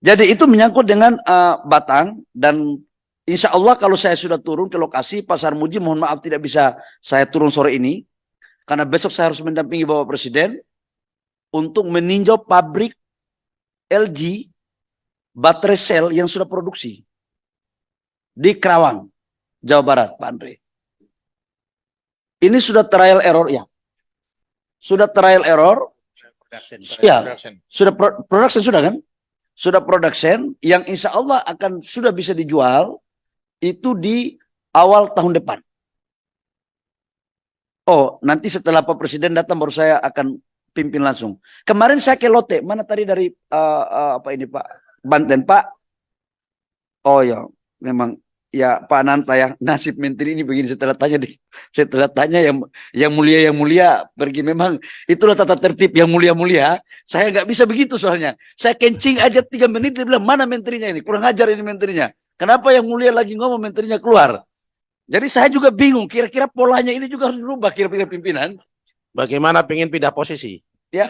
Jadi itu menyangkut dengan Batang, dan insya Allah kalau saya sudah turun ke lokasi Pak Sarmuji, mohon maaf tidak bisa saya turun sore ini karena besok saya harus mendampingi Bapak Presiden untuk meninjau pabrik LG baterai sel yang sudah produksi di Kerawang, Jawa Barat, Pak Andre. Ini sudah trial error ya, sudah trial error, ya, sudah production sudah kan? Sudah production yang insya Allah akan sudah bisa dijual itu di awal tahun depan. Oh, nanti setelah Pak Presiden datang baru saya akan pimpin langsung. Kemarin saya ke Lote, mana tadi dari apa ini Pak Banten Pak? Oh ya, memang ya Pak Nanta ya, nasib menteri ini begini setelah tanya yang mulia pergi, memang itulah tata tertib yang mulia. Saya nggak bisa begitu soalnya. Saya kencing aja 3 menit dia bilang mana menterinya ini, kurang ajar ini menterinya. Kenapa yang mulia lagi ngomong menterinya keluar? Jadi saya juga bingung, kira-kira polanya ini juga harus dirubah kira-kira pimpinan. Bagaimana pengen pindah posisi? Ya.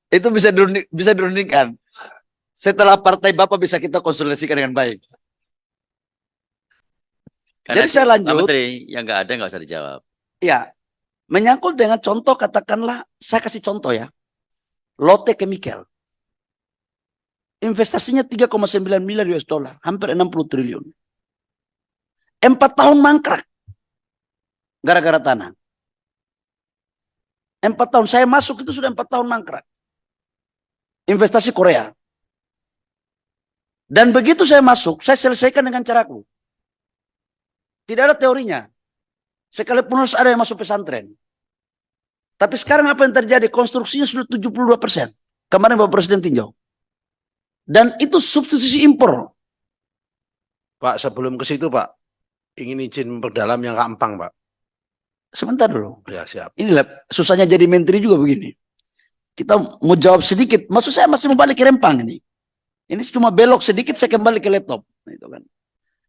Itu bisa dirundingkan. Setelah partai Bapak bisa kita konsolidasikan dengan baik. Karena jadi saya lanjut. Pak Menteri, yang nggak ada nggak usah dijawab. Ya, menyangkut dengan contoh, katakanlah, saya kasih contoh ya. Lotte Chemical. Investasinya 3,9 miliar US dollar, hampir 60 triliun. 4 tahun mangkrak. Gara-gara tanah. 4 tahun, saya masuk itu sudah 4 tahun mangkrak. Investasi Korea. Dan begitu saya masuk, saya selesaikan dengan caraku. Tidak ada teorinya. Sekalipun harus ada yang masuk pesantren. Tapi sekarang apa yang terjadi? Konstruksinya sudah 72%. Kemarin Bapak Presiden tinjau. Dan itu substitusi impor. Pak, sebelum ke situ Pak, ingin izin memperdalam yang Kak Empang Pak. Sebentar dulu. Ya siap. Inilah susahnya jadi menteri juga begini. Kita mau jawab sedikit. Maksud saya masih mau balik ke Rempang ini. Ini cuma belok sedikit saya kembali ke laptop. Itu kan.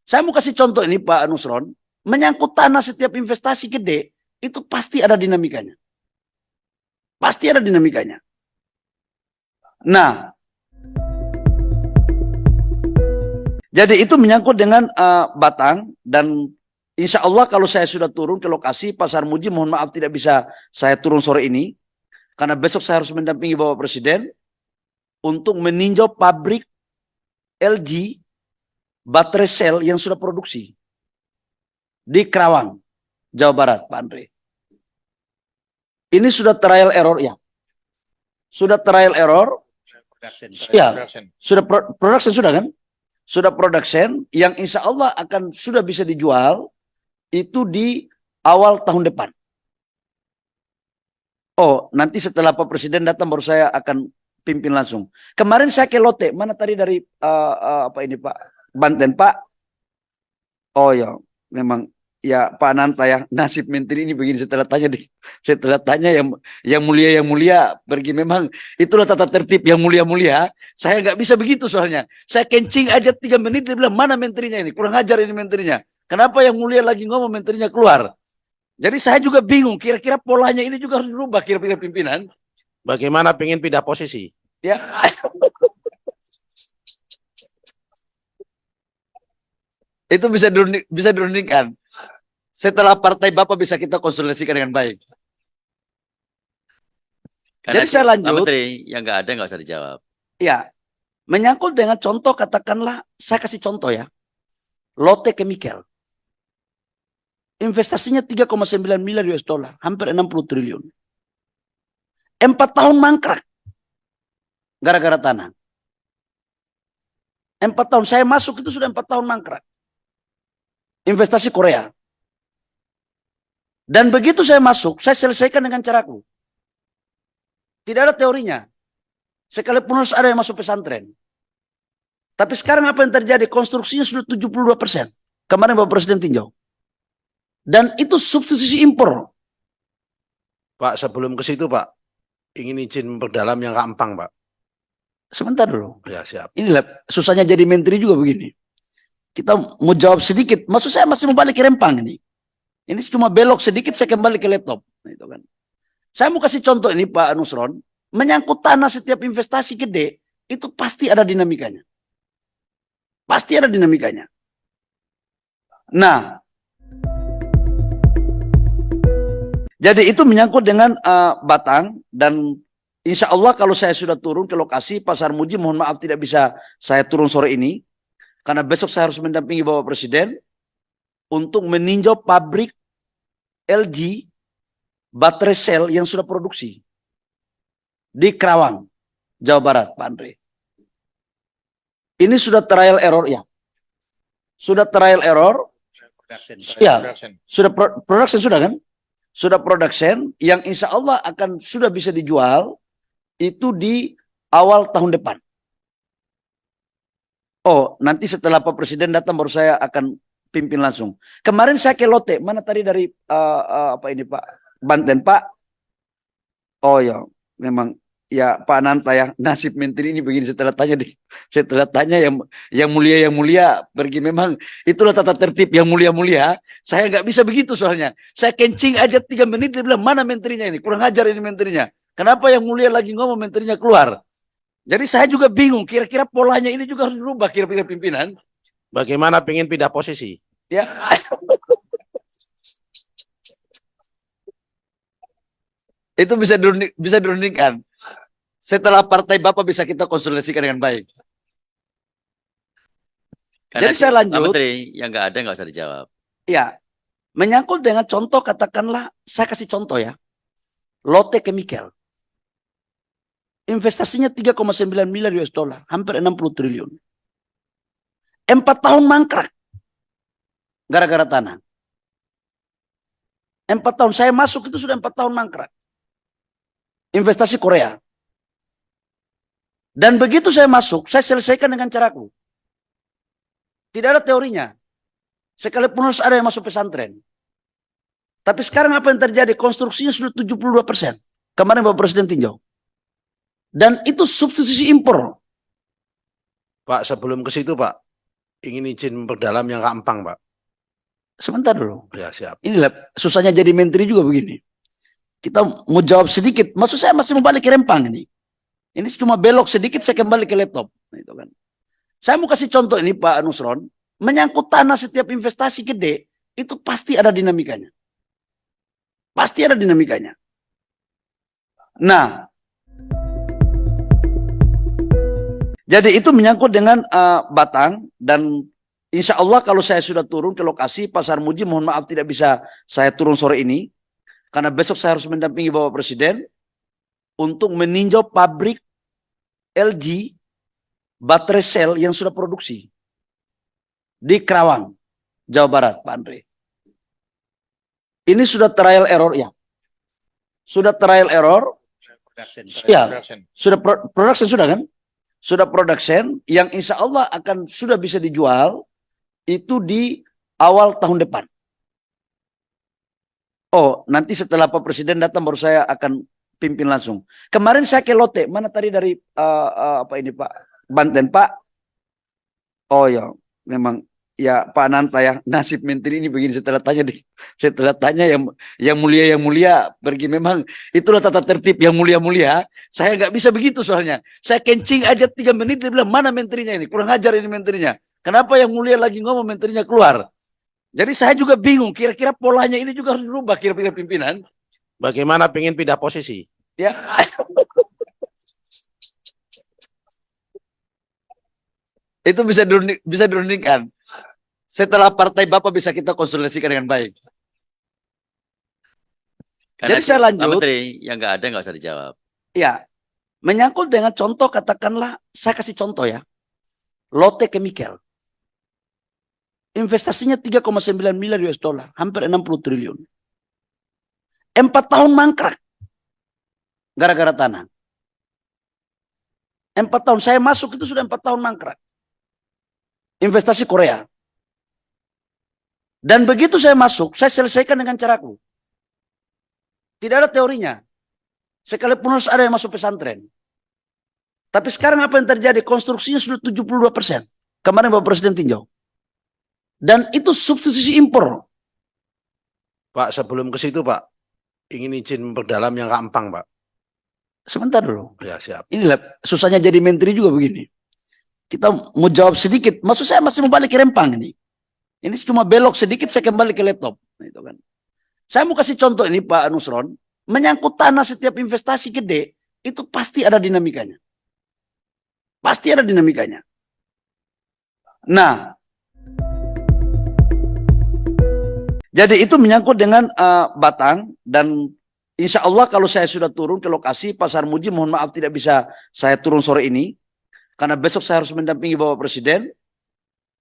Saya mau kasih contoh ini Pak Nusron. Menyangkut tanah, setiap investasi gede itu pasti ada dinamikanya. Pasti ada dinamikanya. Nah, jadi itu menyangkut dengan Batang, dan insya Allah kalau saya sudah turun ke lokasi Pak Sarmuji, mohon maaf tidak bisa saya turun sore ini karena besok saya harus mendampingi Bapak Presiden untuk meninjau pabrik LG baterai sel yang sudah produksi di Kerawang, Jawa Barat, Pak Andre. Ini sudah trial error ya, sudah trial error, ya, sudah production sudah kan? Sudah production yang insya Allah akan sudah bisa dijual itu di awal tahun depan. Oh, nanti setelah Pak Presiden datang baru saya akan pimpin langsung. Kemarin saya ke Lote, mana tadi dari apa ini Pak Banten Pak? Oh ya, memang ya Pak Nanta ya, nasib menteri ini begini setelah tanya yang mulia pergi, memang itulah tata tertib yang mulia. Saya nggak bisa begitu soalnya. Saya kencing aja 3 menit dia bilang mana menterinya ini, kurang ajar ini menterinya. Kenapa yang mulia lagi ngomong menterinya keluar? Jadi saya juga bingung, kira-kira polanya ini juga harus dirubah kira-kira pimpinan. Bagaimana pengen pindah posisi? Ya. Itu bisa dirundingkan. Setelah partai Bapak bisa kita konsolidasikan dengan baik. Karena jadi saya lanjut. Pak Menteri, yang nggak ada nggak usah dijawab. Ya, menyangkut dengan contoh, katakanlah, saya kasih contoh ya. Lotte Chemical. Investasinya 3,9 miliar US dollar, hampir 60 triliun. 4 tahun mangkrak. Gara-gara tanah. 4 tahun, saya masuk itu sudah 4 tahun mangkrak. Investasi Korea. Dan begitu saya masuk, saya selesaikan dengan caraku. Tidak ada teorinya. Sekalipun harus ada yang masuk pesantren. Tapi sekarang apa yang terjadi? Konstruksinya sudah 72%. Kemarin Bapak Presiden tinjau. Dan itu substitusi impor. Pak, sebelum ke situ Pak, ingin izin memperdalam yang Kak Empang Pak. Sebentar dulu. Ya siap. Inilah susahnya jadi menteri juga begini. Kita mau jawab sedikit. Maksud saya masih mau balik ke Rempang ini. Ini cuma belok sedikit saya kembali ke laptop. Itu kan. Saya mau kasih contoh ini Pak Nusron, menyangkut tanah setiap investasi gede, itu pasti ada dinamikanya. Pasti ada dinamikanya. Nah, jadi itu menyangkut dengan Batang, dan insya Allah kalau saya sudah turun ke lokasi Pasar Muji, mohon maaf tidak bisa saya turun sore ini, karena besok saya harus mendampingi Bapak Presiden untuk meninjau pabrik LG baterai sel yang sudah produksi di Kerawang, Jawa Barat, Pak Andre. Ini sudah trial error ya. Sudah trial error. Ya, sudah production sudah kan? Sudah production yang insya Allah akan sudah bisa dijual itu di awal tahun depan. Oh, nanti setelah Pak Presiden datang baru saya akan pimpin langsung. Kemarin saya ke Lotte, mana tadi dari apa ini Pak? Banten Pak. Oh ya, memang ya Pak Nanta ya, nasib menteri ini begini setelah tanya yang mulia pergi, memang itulah tata tertib yang mulia. Saya nggak bisa begitu soalnya. Saya kencing aja 3 menit dia bilang mana menterinya ini, kurang ajar ini menterinya. Kenapa yang mulia lagi ngomong menterinya keluar? Jadi saya juga bingung, kira-kira polanya ini juga harus dirubah kira-kira pimpinan. Bagaimana pengen pindah posisi? Ya. Itu bisa dirundingkan. Setelah partai Bapak bisa kita konsolidasikan dengan baik. Karena Jadi saya Pak lanjut. Menteri, yang nggak ada nggak usah dijawab. Ya, menyangkut dengan contoh, katakanlah, saya kasih contoh ya. Lotte Chemical. Investasinya 3,9 miliar US dollar, hampir 60 triliun. 4 tahun mangkrak. Gara-gara tanah. 4 tahun, saya masuk itu sudah 4 tahun mangkrak. Investasi Korea. Dan begitu saya masuk, saya selesaikan dengan caraku. Tidak ada teorinya. Sekalipun harus ada yang masuk pesantren. Tapi sekarang apa yang terjadi? Konstruksinya sudah 72%. Kemarin Bapak Presiden tinjau. Dan itu substitusi impor. Pak, sebelum ke situ Pak, ingin izin memperdalam yang Kak Empang Pak. Sebentar dulu. Ya siap. Inilah susahnya jadi menteri juga begini. Kita mau jawab sedikit. Maksud saya masih mau balik ke Rempang ini. Ini cuma belok sedikit saya kembali ke laptop. Itu kan. Saya mau kasih contoh ini Pak Nusron. Menyangkut tanah setiap investasi gede, itu pasti ada dinamikanya. Pasti ada dinamikanya. Nah, jadi itu menyangkut dengan Batang, dan insya Allah kalau saya sudah turun ke lokasi Pasar Muji, mohon maaf tidak bisa saya turun sore ini, karena besok saya harus mendampingi Bapak Presiden untuk meninjau pabrik LG baterai sel yang sudah produksi di Kerawang, Jawa Barat, Pak Andre. Ini sudah trial error ya. Sudah trial error. Ya, sudah production sudah kan? Sudah production yang insya Allah akan sudah bisa dijual itu di awal tahun depan. Oh, nanti setelah Pak Presiden datang baru saya akan pimpin langsung. Kemarin saya ke Lotte, mana tadi dari apa ini Pak? Banten Pak. Oh ya, memang ya Pak Nanta ya, nasib menteri ini begini setelah tanya yang mulia pergi, memang itulah tata tertib yang mulia. Saya nggak bisa begitu soalnya. Saya kencing aja 3 menit dia bilang mana menterinya ini, kurang ajar ini menterinya. Kenapa yang mulia lagi ngomong menterinya keluar? Jadi saya juga bingung, kira-kira polanya ini juga harus dirubah kira-kira pimpinan. Bagaimana pengen pindah posisi? Ya. Itu bisa dirundingkan. Setelah partai Bapak bisa kita konsolidasikan dengan baik. Karena Jadi saya Pak lanjut. Menteri, yang nggak ada nggak usah dijawab. Ya, menyangkut dengan contoh, katakanlah, saya kasih contoh ya. Lotte Chemical. Investasinya 3,9 miliar US dollar, hampir 60 triliun. 4 tahun mangkrak. Gara-gara tanah. 4 tahun, saya masuk itu sudah 4 tahun mangkrak. Investasi Korea. Dan begitu saya masuk, saya selesaikan dengan caraku. Tidak ada teorinya. Sekalipun harus ada yang masuk pesantren. Tapi sekarang apa yang terjadi? Konstruksinya sudah 72%. Kemarin Bapak Presiden tinjau. Dan itu substitusi impor. Pak, sebelum ke situ Pak, ingin izin memperdalam yang Kak Empang, Pak. Sebentar dulu. Ya, siap. Inilah susahnya jadi menteri juga begini. Kita mau jawab sedikit, maksud saya masih mau balik ke Rempang ini. Ini cuma belok sedikit saya kembali ke laptop. Nah, itu kan. Saya mau kasih contoh ini Pak Nusron, menyangkut tanah setiap investasi gede, itu pasti ada dinamikanya. Pasti ada dinamikanya. Nah, jadi itu menyangkut dengan Batang dan insya Allah kalau saya sudah turun ke lokasi Pak Sarmuji, mohon maaf tidak bisa saya turun sore ini, karena besok saya harus mendampingi Bapak Presiden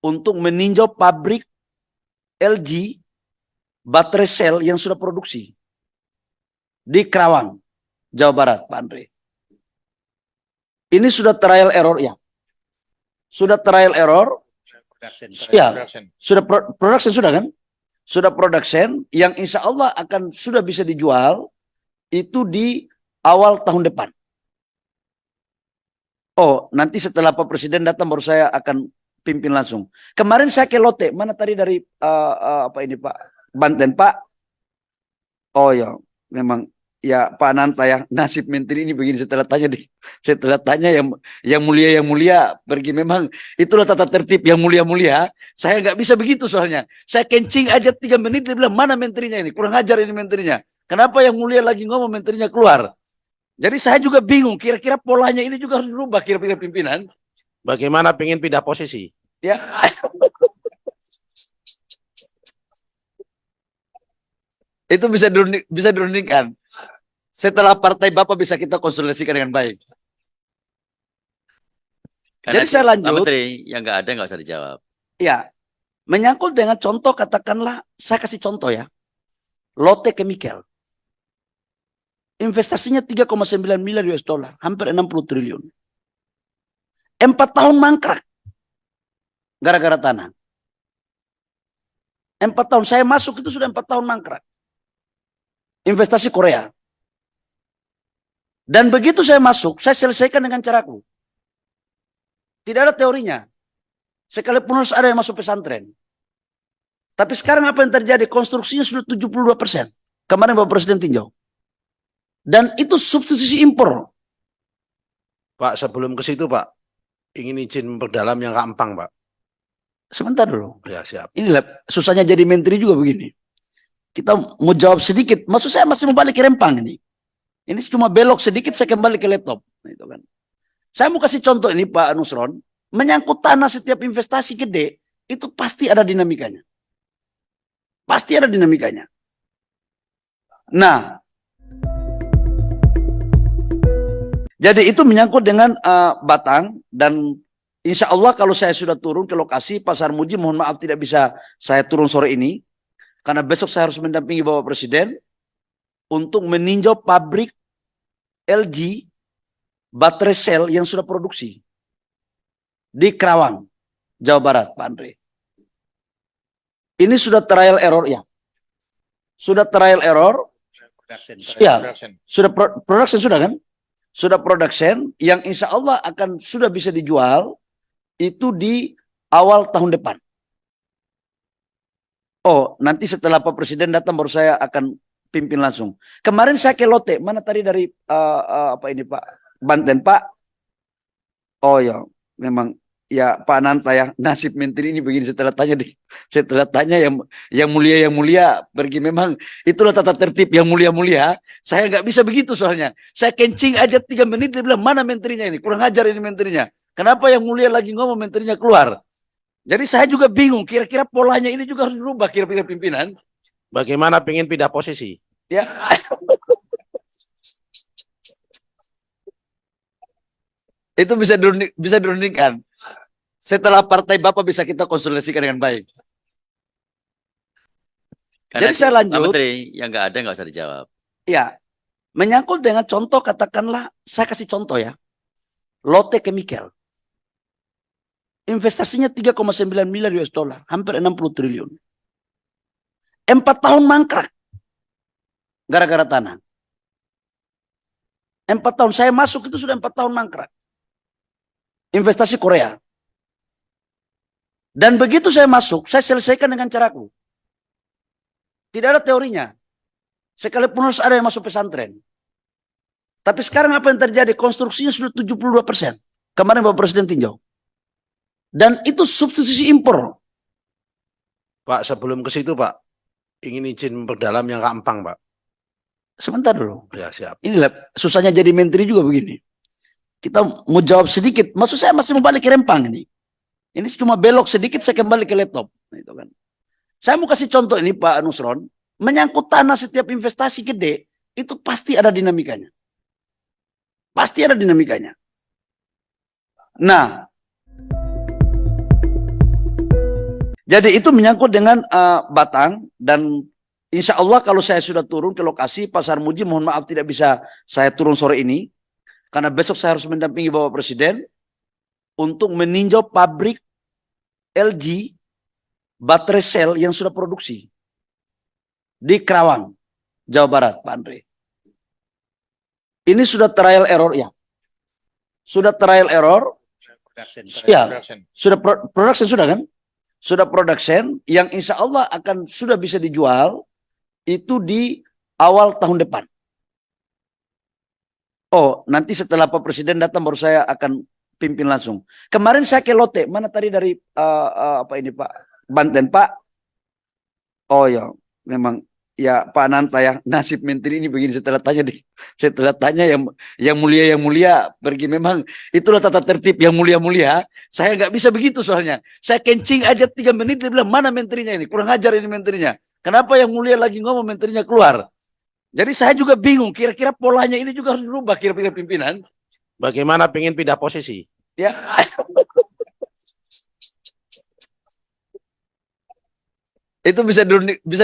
untuk meninjau pabrik LG baterai sel yang sudah produksi di Kerawang, Jawa Barat, Pak Andre. Ini sudah trial error ya. Sudah trial error. Ya, sudah production sudah kan? Sudah production yang insya Allah akan sudah bisa dijual itu di awal tahun depan. Oh, nanti setelah Pak Presiden datang baru saya akan pimpin langsung. Kemarin saya ke Lote, mana tadi dari apa ini Pak Banten Pak? Oh ya, memang ya Pak Nanta ya, nasib menteri ini begini setelah tanya yang mulia pergi, memang itulah tata tertib yang mulia. Saya nggak bisa begitu soalnya. Saya kencing aja 3 menit dia bilang mana menterinya ini, kurang ajar ini menterinya. Kenapa yang mulia lagi ngomong menterinya keluar? Jadi saya juga bingung, kira-kira polanya ini juga harus berubah kira-kira pimpinan. Bagaimana pengen pindah posisi? Ya. Itu bisa dirundingkan. Setelah partai Bapak bisa kita konsolidasikan dengan baik. Karena Jadi saya Pak lanjut. Menteri, yang nggak ada nggak usah dijawab. Ya, menyangkut dengan contoh katakanlah, saya kasih contoh ya. Lotte Chemical. Investasinya 3,9 miliar US dollar, hampir 60 triliun. 4 tahun mangkrak. Gara-gara tanah. 4 tahun, saya masuk itu sudah 4 tahun mangkrak. Investasi Korea. Dan begitu saya masuk, saya selesaikan dengan caraku. Tidak ada teorinya. Sekalipun harus ada yang masuk pesantren. Tapi sekarang apa yang terjadi? Konstruksinya sudah 72%. Kemarin Bapak Presiden tinjau. Dan itu substitusi impor. Pak, sebelum ke situ, Pak, ingin izin memperdalam yang Kak Empang, Pak. Sebentar dulu. Ya, siap. Inilah susahnya jadi menteri juga begini. Kita mau jawab sedikit. Maksud saya masih mau balik ke Rempang ini. Ini cuma belok sedikit saya kembali ke laptop. Nah, itu kan. Saya mau kasih contoh ini Pak Nusron. Menyangkut tanah setiap investasi gede, itu pasti ada dinamikanya. Pasti ada dinamikanya. Nah, jadi itu menyangkut dengan Batang dan insya Allah kalau saya sudah turun ke lokasi Pak Sarmuji, mohon maaf tidak bisa saya turun sore ini, karena besok saya harus mendampingi Bapak Presiden untuk meninjau pabrik LG baterai sel yang sudah produksi di Kerawang, Jawa Barat, Pak Andre. Ini sudah trial error ya. Sudah trial error. Ya, sudah production sudah kan? Sudah production yang insya Allah akan sudah bisa dijual itu di awal tahun depan. Oh, nanti setelah Pak Presiden datang baru saya akan pimpin langsung. Kemarin saya ke Lote, mana tadi dari apa ini Pak Banten Pak? Oh ya, memang ya Pak Nanta ya, nasib menteri ini begini setelah tanya yang mulia pergi, memang itulah tata tertib yang mulia. Saya nggak bisa begitu soalnya. Saya kencing aja 3 menit dia bilang mana menterinya ini, kurang ajar ini menterinya. Kenapa yang mulia lagi ngomong menterinya keluar? Jadi saya juga bingung, kira-kira polanya ini juga harus berubah kira-kira pimpinan. Bagaimana pengen pindah posisi? Ya. Itu bisa dirundingkan. Setelah partai Bapak bisa kita konsolidasikan dengan baik. Karena Jadi saya Pak lanjut. Menteri, yang nggak ada nggak usah dijawab. Ya, menyangkut dengan contoh katakanlah, saya kasih contoh ya. Lotte Chemical. Investasinya 3,9 miliar US dollar, hampir 60 triliun. 4 tahun mangkrak. Gara-gara tanah. 4 tahun, saya masuk itu sudah 4 tahun mangkrak. Investasi Korea. Dan begitu saya masuk, saya selesaikan dengan caraku. Tidak ada teorinya. Sekalipun harus ada yang masuk pesantren. Tapi sekarang apa yang terjadi? Konstruksinya sudah 72%. Kemarin Bapak Presiden tinjau. Dan itu substitusi impor. Pak, sebelum ke situ Pak, ingin izin memperdalam yang Kak Empang Pak. Sebentar dulu. Ya siap. Inilah susahnya jadi menteri juga begini. Kita mau jawab sedikit. Maksud saya masih mau balik ke Rempang ini. Ini cuma belok sedikit saya kembali ke laptop. Itu kan. Saya mau kasih contoh ini Pak Nusron. Menyangkut tanah setiap investasi gede. Itu pasti ada dinamikanya. Pasti ada dinamikanya. Nah. Jadi itu menyangkut dengan Batang. Dan insya Allah kalau saya sudah turun ke lokasi Pasar Muji. Mohon maaf tidak bisa saya turun sore ini. Karena besok saya harus mendampingi Bapak Presiden untuk meninjau pabrik LG baterai sel yang sudah produksi di Kerawang, Jawa Barat, Pak Andre. Ini sudah trial error ya. Sudah trial error. Ya, sudah production sudah kan? Sudah production yang insya Allah akan sudah bisa dijual itu di awal tahun depan. Oh, nanti setelah Pak Presiden datang baru saya akan pimpin langsung. Kemarin saya ke Lote, mana tadi dari apa ini Pak? Banten Pak. Oh ya, memang ya Pak Nanta ya nasib menteri ini begini setelah tanya yang mulia pergi, memang itulah tata tertib yang mulia. Saya nggak bisa begitu soalnya. Saya kencing aja 3 menit dia bilang mana menterinya ini? Kurang ajar ini menterinya. Kenapa yang mulia lagi ngomong menterinya keluar? Jadi saya juga bingung, kira-kira polanya ini juga harus dirubah kira-kira pimpinan. Bagaimana pengen pindah posisi? Ya. Itu bisa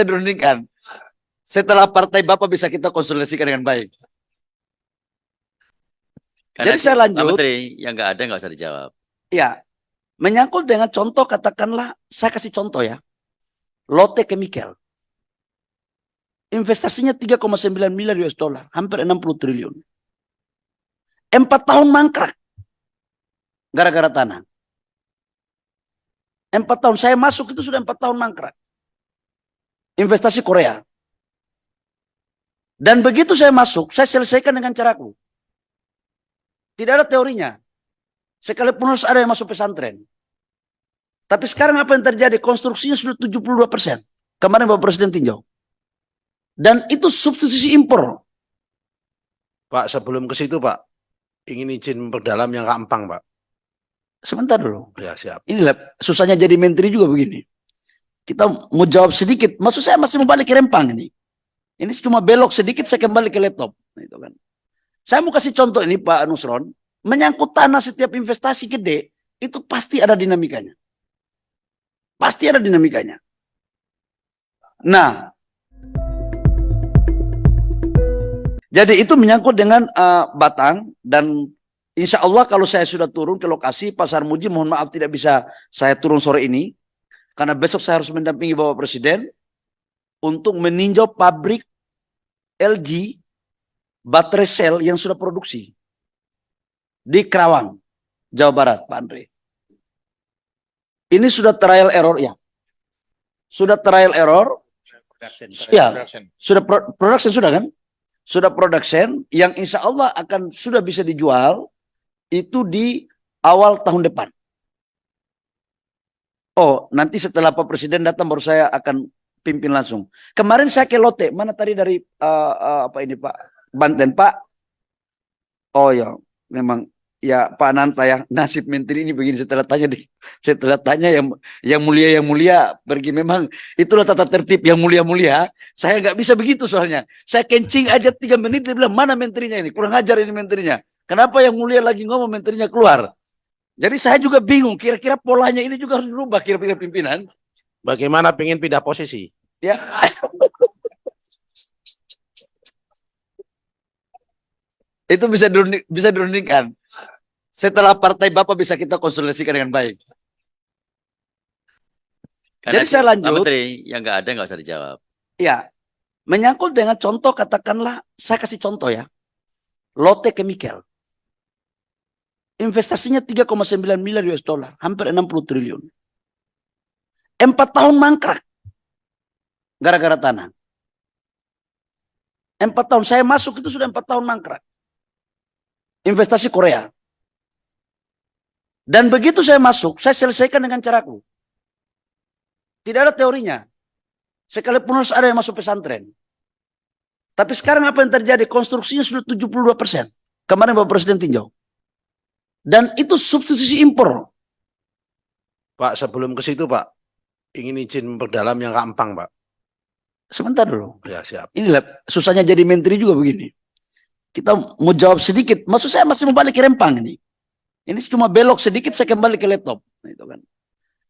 dirundingkan. Setelah partai Bapak bisa kita konsolidasikan dengan baik. Karena Jadi saya Pak lanjut. Menteri, yang nggak ada nggak usah dijawab. Ya, menyangkut dengan contoh katakanlah, saya kasih contoh ya. Lotte Chemical. Investasinya 3,9 miliar US dollar, hampir 60 triliun. 4 tahun mangkrak. Gara-gara tanah. 4 tahun, saya masuk itu sudah 4 tahun mangkrak. Investasi Korea. Dan begitu saya masuk, saya selesaikan dengan caraku. Tidak ada teorinya. Sekalipun harus ada yang masuk pesantren. Tapi sekarang apa yang terjadi? Konstruksinya sudah 72%. Kemarin Bapak Presiden tinjau. Dan itu substitusi impor. Pak, sebelum ke situ Pak, ingin izin memperdalam yang Kak Empang Pak. Sebentar dulu. Ya siap. Inilah susahnya jadi menteri juga begini. Kita mau jawab sedikit. Maksud saya masih mau balik ke Rempang ini. Ini cuma belok sedikit saya kembali ke laptop. Itu kan. Saya mau kasih contoh ini Pak Nusron. Menyangkut tanah setiap investasi gede. Itu pasti ada dinamikanya. Pasti ada dinamikanya. Nah. Jadi itu menyangkut dengan Batang. Dan insya Allah kalau saya sudah turun ke lokasi Pasar Muji. Mohon maaf tidak bisa saya turun sore ini. Karena besok saya harus mendampingi Bapak Presiden. Untuk meninjau pabrik LG baterai sel yang sudah produksi di Kerawang, Jawa Barat, Pak Andre. Ini sudah trial error ya. Sudah trial error. Ya, sudah production sudah kan? Sudah production yang insya Allah akan sudah bisa dijual itu di awal tahun depan. Oh, nanti setelah Pak Presiden datang baru saya akan pimpin langsung. Kemarin saya ke Lote, mana tadi dari apa ini Pak? Banten Pak. Oh ya, memang ya Pak Nanta ya nasib menteri ini begini setelah tanya yang mulia pergi, memang itulah tata tertib yang mulia. Saya nggak bisa begitu soalnya. Saya kencing aja 3 menit dia bilang mana menterinya ini? Kurang ajar ini menterinya. Kenapa yang mulia lagi ngomong menterinya keluar? Jadi saya juga bingung, kira-kira polanya ini juga harus dirubah kira-kira pimpinan. Bagaimana pengen pindah posisi? Ya. Itu bisa dirundingkan. Setelah partai Bapak bisa kita konsolidasikan dengan baik. Karena Jadi saya Pak lanjut. Menteri, yang nggak ada nggak usah dijawab. Ya, menyangkut dengan contoh katakanlah, saya kasih contoh ya. Lotte Chemical. Investasinya 3,9 miliar US dollar, hampir 60 triliun. 4 tahun mangkrak. Gara-gara tanah. 4 tahun saya masuk itu sudah 4 tahun mangkrak. Investasi Korea. Dan begitu saya masuk, saya selesaikan dengan caraku. Tidak ada teorinya. Sekalipun harus ada yang masuk pesantren. Tapi sekarang apa yang terjadi? Konstruksinya sudah 72%. Kemarin Bapak Presiden tinjau. Dan itu substitusi impor. Pak, sebelum ke situ Pak, ingin izin memperdalam yang Kak Empang Pak. Sebentar dulu. Ya siap. Inilah susahnya jadi menteri juga begini. Kita mau jawab sedikit. Maksud saya masih mau balik ke Rempang ini. Ini cuma belok sedikit saya kembali ke laptop. Nah, itu kan.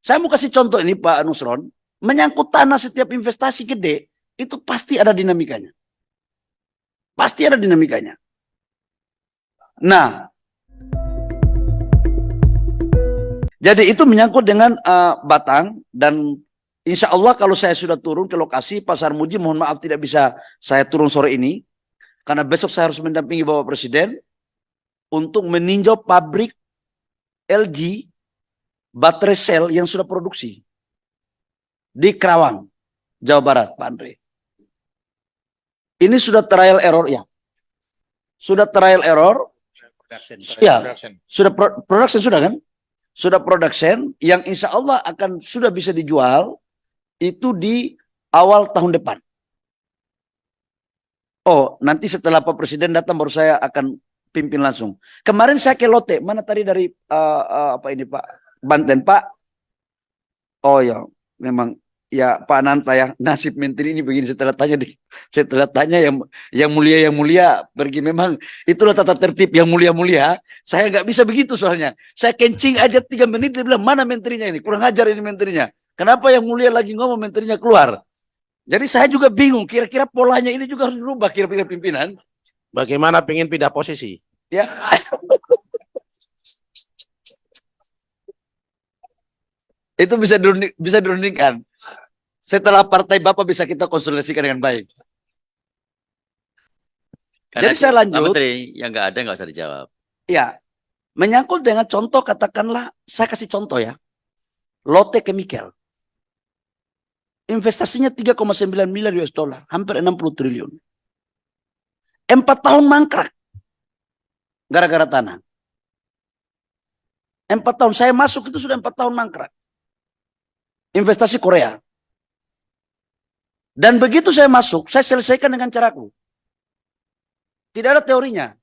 Saya mau kasih contoh ini Pak Nusron. Menyangkut tanah setiap investasi gede. Itu pasti ada dinamikanya. Pasti ada dinamikanya. Nah. Jadi itu menyangkut dengan Batang. Dan insya Allah kalau saya sudah turun ke lokasi Pak Sarmuji, mohon maaf tidak bisa saya turun sore ini. Karena besok saya harus mendampingi Bapak Presiden untuk meninjau pabrik LG baterai sel yang sudah produksi di Kerawang, Jawa Barat, Pak Andre. Ini sudah trial error ya. Sudah trial error. Ya, sudah production sudah kan? Sudah production yang insya Allah akan sudah bisa dijual itu di awal tahun depan. Oh, nanti setelah Pak Presiden datang baru saya akan pimpin langsung. Kemarin saya ke Lote, mana tadi dari apa ini Pak Banten Pak? Oh ya, memang ya Pak Nanta ya, nasib menteri ini begini setelah tanya yang mulia pergi, memang itulah tata tertib yang mulia. Saya nggak bisa begitu soalnya. Saya kencing aja 3 menit dia bilang mana menterinya ini, kurang ajar ini menterinya. Kenapa yang mulia lagi ngomong menterinya keluar? Jadi saya juga bingung, kira-kira polanya ini juga harus dirubah kira-kira pimpinan. Bagaimana pengen pindah posisi? Ya. Itu bisa dirundingkan. Setelah partai Bapak bisa kita konsolidasikan dengan baik. Karena Jadi saya Pak lanjut. Menteri, yang nggak ada nggak usah dijawab. Ya, menyangkut dengan contoh katakanlah, saya kasih contoh ya. Lotte Chemical. Investasinya 3,9 miliar US dollar, hampir 60 triliun. 4 tahun mangkrak. Gara-gara tanah. 4 tahun saya masuk itu sudah 4 tahun mangkrak. Investasi Korea. Dan begitu saya masuk, saya selesaikan dengan caraku. Tidak ada teorinya.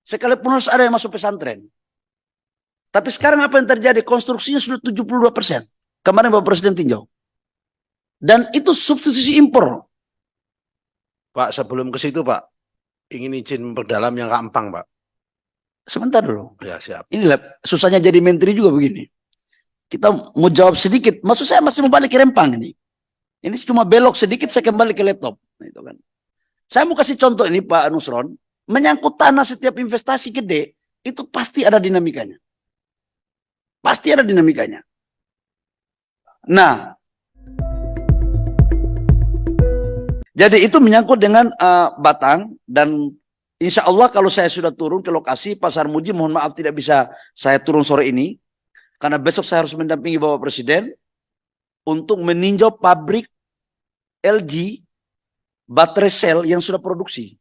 Sekalipun harus ada yang masuk pesantren. Tapi sekarang apa yang terjadi? Konstruksinya sudah 72%. Kemarin Bapak Presiden tinjau. Dan itu substitusi impor. Pak, sebelum ke situ Pak, ingin izin memperdalam yang Kak Empang Pak. Sebentar dulu. Ya siap. Inilah susahnya jadi menteri juga begini. Kita mau jawab sedikit. Maksud saya masih mau balik ke Rempang ini. Ini cuma belok sedikit saya kembali ke laptop. Nah, itu kan. Saya mau kasih contoh ini Pak Nusron. Menyangkut tanah setiap investasi gede. Itu pasti ada dinamikanya. Pasti ada dinamikanya. Nah. Jadi itu menyangkut dengan Batang. Dan insya Allah kalau saya sudah turun ke lokasi Pak Sarmuji, mohon maaf tidak bisa saya turun sore ini. Karena besok saya harus mendampingi Bapak Presiden untuk meninjau pabrik LG baterai sel yang sudah produksi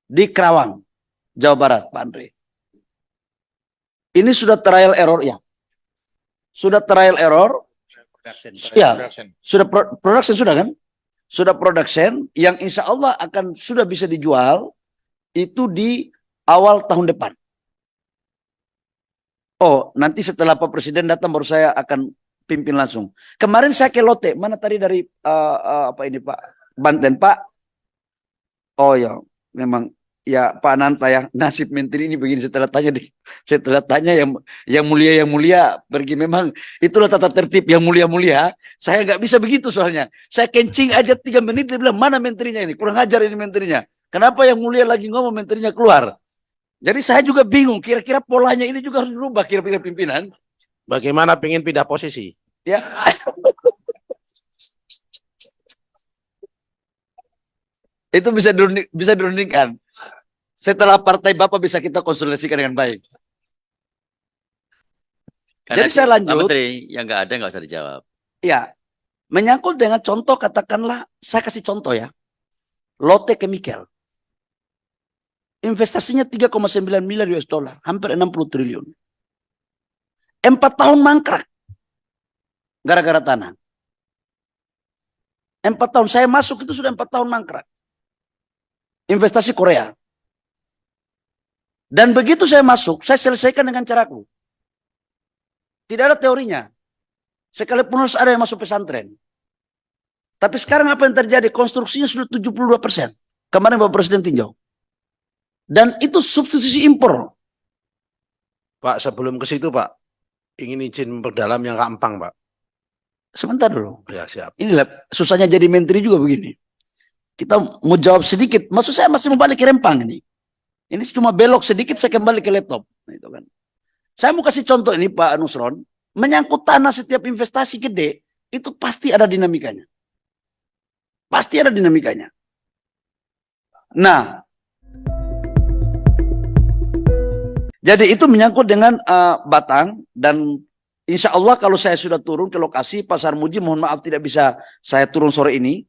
di Kerawang, Jawa Barat, Pak Andre. Ini sudah trial error ya. Sudah trial error. Ya, sudah production sudah kan? Sudah production yang insya Allah akan sudah bisa dijual itu di awal tahun depan. Oh, nanti setelah Pak Presiden datang baru saya akan pimpin langsung. Kemarin saya ke Lote, mana tadi dari apa ini Pak Banten Pak? Oh ya, memang ya Pak Nanta ya, nasib menteri ini begini setelah tanya yang mulia pergi, memang itulah tata tertib yang mulia. Saya nggak bisa begitu soalnya. Saya kencing aja 3 menit dia bilang mana menterinya ini, kurang ajar ini menterinya. Kenapa yang mulia lagi ngomong menterinya keluar? Jadi saya juga bingung, kira-kira polanya ini juga harus dirubah kira-kira pimpinan. Bagaimana pengen pindah posisi? Ya. Itu bisa dirundingkan. Setelah partai Bapak bisa kita konsolidasikan dengan baik. Karena Jadi saya Pak lanjut. Menteri, yang nggak ada nggak usah dijawab. Ya, menyangkut dengan contoh katakanlah, saya kasih contoh ya. Lotte Chemical. Investasinya 3,9 miliar US dollar, hampir 60 triliun. 4 tahun mangkrak gara-gara tanah. 4 tahun saya masuk itu sudah 4 tahun mangkrak. Investasi Korea. Dan begitu saya masuk, saya selesaikan dengan caraku. Tidak ada teorinya. Sekalipun harus ada yang masuk pesantren. Tapi sekarang apa yang terjadi? Konstruksinya sudah 72%. Kemarin Bapak Presiden tinjau. Dan itu substitusi impor. Pak, sebelum ke situ Pak, ingin izin memperdalam yang Kak Empang Pak. Sebentar dulu. Ya siap. Inilah susahnya jadi menteri juga begini. Kita mau jawab sedikit. Maksud saya masih mau balik ke Rempang ini. Ini cuma belok sedikit saya kembali ke laptop. Itu kan. Saya mau kasih contoh ini Pak Nusron. Menyangkut tanah setiap investasi gede. Itu pasti ada dinamikanya. Pasti ada dinamikanya. Nah. Jadi itu menyangkut dengan Batang. Dan insya Allah kalau saya sudah turun ke lokasi Pasar Muji. Mohon maaf tidak bisa saya turun sore ini.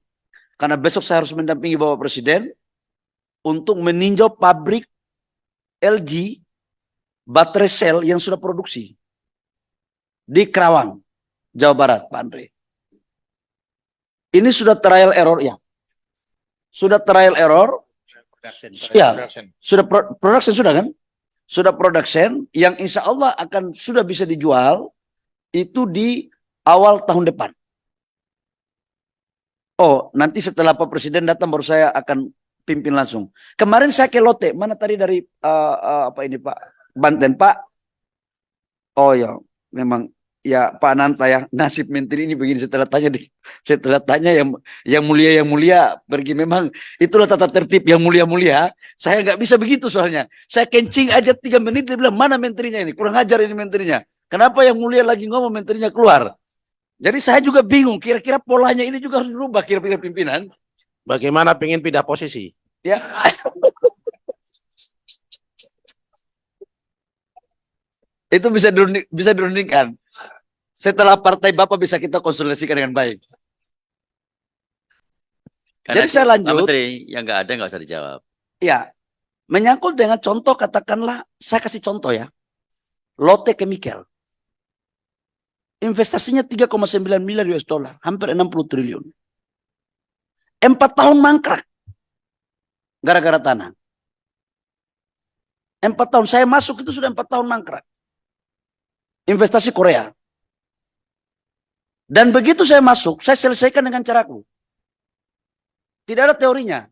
Karena besok saya harus mendampingi Bapak Presiden untuk meninjau pabrik LG baterai sel yang sudah produksi di Kerawang, Jawa Barat, Pak Andre. Ini sudah trial error ya. Sudah trial error. Ya, sudah production sudah kan? Sudah production yang insya Allah akan sudah bisa dijual itu di awal tahun depan. Oh, nanti setelah Pak Presiden datang baru saya akan pimpin langsung. Kemarin saya ke Lotte, mana tadi dari apa ini Pak Banten Pak? Oh ya, memang ya Pak Nanta ya nasib menteri ini begini setelah tanya yang mulia pergi memang itulah tata tertib yang mulia. Saya nggak bisa begitu soalnya. Saya kencing aja 3 menit dia bilang mana menterinya ini kurang ajar ini menterinya. Kenapa yang mulia lagi ngomong menterinya keluar? Jadi saya juga bingung, kira-kira polanya ini juga harus dirubah kira-kira pimpinan. Bagaimana pengen pindah posisi? Ya. Itu bisa dirundingkan. Setelah partai Bapak bisa kita konsolidasikan dengan baik. Karena Jadi saya Pak lanjut. Menteri, yang nggak ada nggak usah dijawab. Ya, menyangkut dengan contoh katakanlah, saya kasih contoh ya. Lotte Chemical. Investasinya 3,9 miliar US dollar, hampir 60 triliun. 4 tahun mangkrak gara-gara tanah. 4 tahun saya masuk itu sudah 4 tahun mangkrak. Investasi Korea. Dan begitu saya masuk, saya selesaikan dengan caraku. Tidak ada teorinya.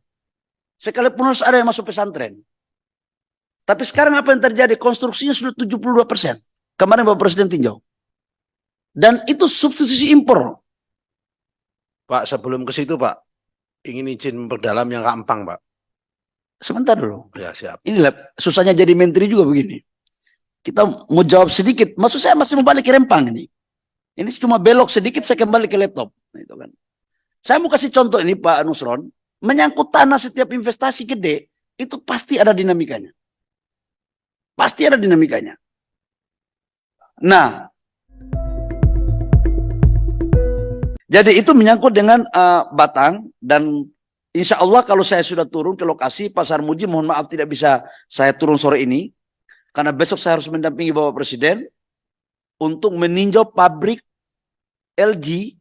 Sekalipun harus ada yang masuk pesantren. Tapi sekarang apa yang terjadi? Konstruksinya sudah 72%. Kemarin Bapak Presiden tinjau. Dan itu substitusi impor. Pak, sebelum ke situ Pak, ingin izin memperdalam yang Kak Empang Pak. Sebentar dulu. Ya siap. Inilah susahnya jadi menteri juga begini. Kita mau jawab sedikit. Maksud saya masih mau balik ke Rempang ini. Ini cuma belok sedikit saya kembali ke laptop. Itu kan. Saya mau kasih contoh ini Pak Nusron. Menyangkut tanah setiap investasi gede. Itu pasti ada dinamikanya. Pasti ada dinamikanya. Nah. Jadi itu menyangkut dengan Batang. Dan insya Allah kalau saya sudah turun ke lokasi Pasar Muji. Mohon maaf tidak bisa saya turun sore ini. Karena besok saya harus mendampingi Bapak Presiden. Untuk meninjau pabrik LG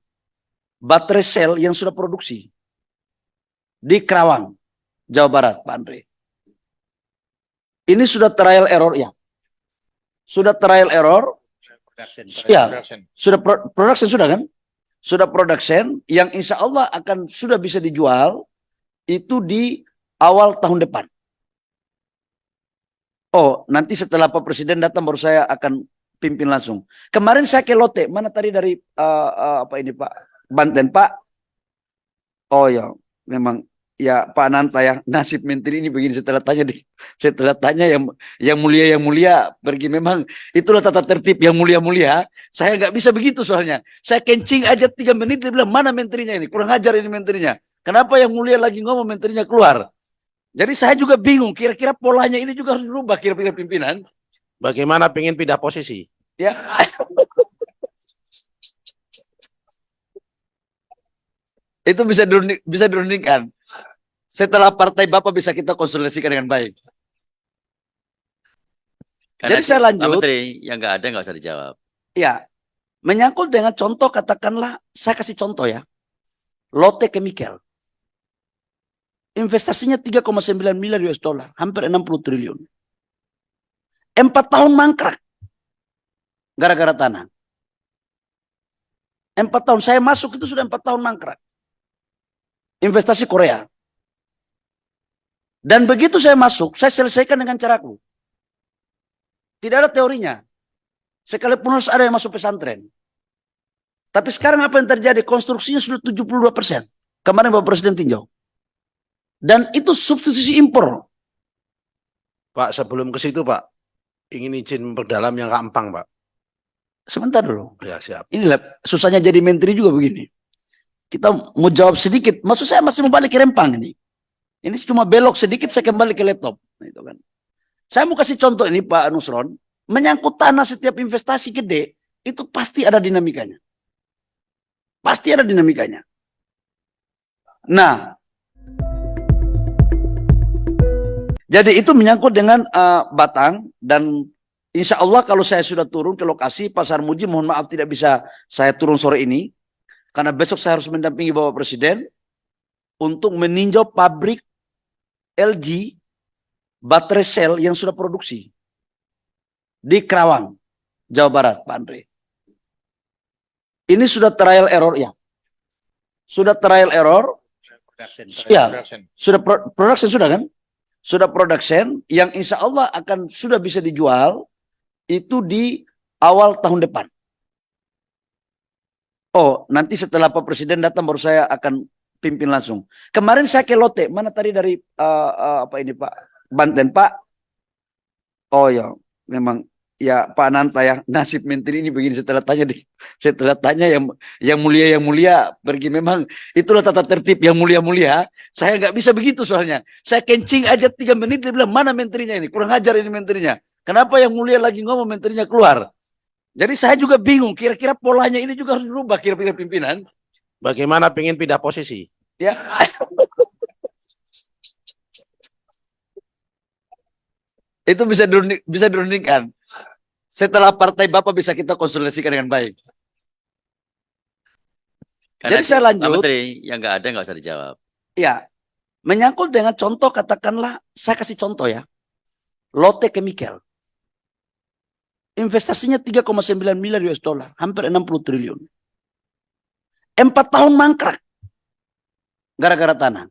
baterai sel yang sudah produksi di Kerawang, Jawa Barat, Pak Andre. Ini sudah trial error ya. Sudah trial error. Ya, sudah production sudah kan? Sudah production yang insya Allah akan sudah bisa dijual itu di awal tahun depan. Oh, nanti setelah Pak Presiden datang baru saya akan pimpin langsung. Kemarin saya ke Lotte, mana tadi dari apa ini Pak Banten Pak? Oh ya, memang ya Pak Nanta ya nasib menteri ini begini setelah tanya yang mulia pergi memang itulah tata tertib yang mulia. Saya nggak bisa begitu soalnya. Saya kencing aja 3 menit dia bilang mana menterinya ini kurang ajar ini menterinya. Kenapa yang mulia lagi ngomong menterinya keluar? Jadi saya juga bingung, kira-kira polanya ini juga harus dirubah kira-kira pimpinan. Bagaimana pengen pindah posisi? Ya. Itu bisa dirundingkan. setelah partai Bapak bisa kita konsolidasikan dengan baik. Karena Jadi saya Pak lanjut. Menteri, yang nggak ada nggak usah dijawab. Ya, menyangkut dengan contoh, katakanlah, saya kasih contoh ya. Lotte Chemical. Investasinya 3,9 miliar US dollar, hampir 60 triliun. 4 tahun mangkrak. Gara-gara tanah. 4 tahun, saya masuk itu sudah 4 tahun mangkrak. Investasi Korea. Dan begitu saya masuk, saya selesaikan dengan caraku. Tidak ada teorinya. Sekalipun harus ada yang masuk pesantren. Tapi sekarang apa yang terjadi? Konstruksinya sudah 72%. Kemarin Bapak Presiden tinjau. Dan itu substitusi impor. Pak, sebelum ke situ Pak, ingin izin memperdalam yang Kak Empang Pak. Sebentar dulu. Ya siap. Inilah susahnya jadi menteri juga begini. Kita mau jawab sedikit. Maksud saya masih mau balik ke rempang ini. Ini cuma belok sedikit saya kembali ke laptop. Nah, itu kan. Saya mau kasih contoh ini Pak Nusron. Menyangkut tanah, setiap investasi gede itu pasti ada dinamikanya. Pasti ada dinamikanya. Nah, jadi itu menyangkut dengan Batang, dan insya Allah kalau saya sudah turun ke lokasi Pasar Muji, mohon maaf tidak bisa saya turun sore ini, karena besok saya harus mendampingi Bapak Presiden untuk meninjau pabrik LG baterai sel yang sudah produksi di Kerawang, Jawa Barat, Pak Andre. Ini sudah trial error ya. Sudah trial error. Ya, sudah production sudah kan? Sudah production yang insya Allah akan sudah bisa dijual itu di awal tahun depan. Oh, nanti setelah Pak Presiden datang baru saya akan pimpin langsung. Kemarin saya ke Lotte, mana tadi dari apa ini Pak? Banten Pak. Oh ya, memang ya Pak Nanta ya, nasib menteri ini begini. Setelah tanya yang mulia pergi, memang itulah tata tertib yang mulia. Saya nggak bisa begitu soalnya. Saya kencing aja 3 menit dia bilang mana menterinya ini, kurang ajar ini menterinya. Kenapa yang mulia lagi ngomong menterinya keluar? Jadi saya juga bingung. Kira-kira polanya ini juga harus dirubah kira-kira pimpinan. Bagaimana pengen pindah posisi? Ya. Itu bisa dirundingkan. Setelah partai Bapak bisa kita konsolidasikan dengan baik. Karena Jadi saya Pak lanjut. Menteri, yang nggak ada nggak usah dijawab. Ya, menyangkut dengan contoh, katakanlah, saya kasih contoh ya. Lotte Chemical. Investasinya 3,9 miliar US dollar, hampir 60 triliun. 4 tahun mangkrak. Gara-gara tanah.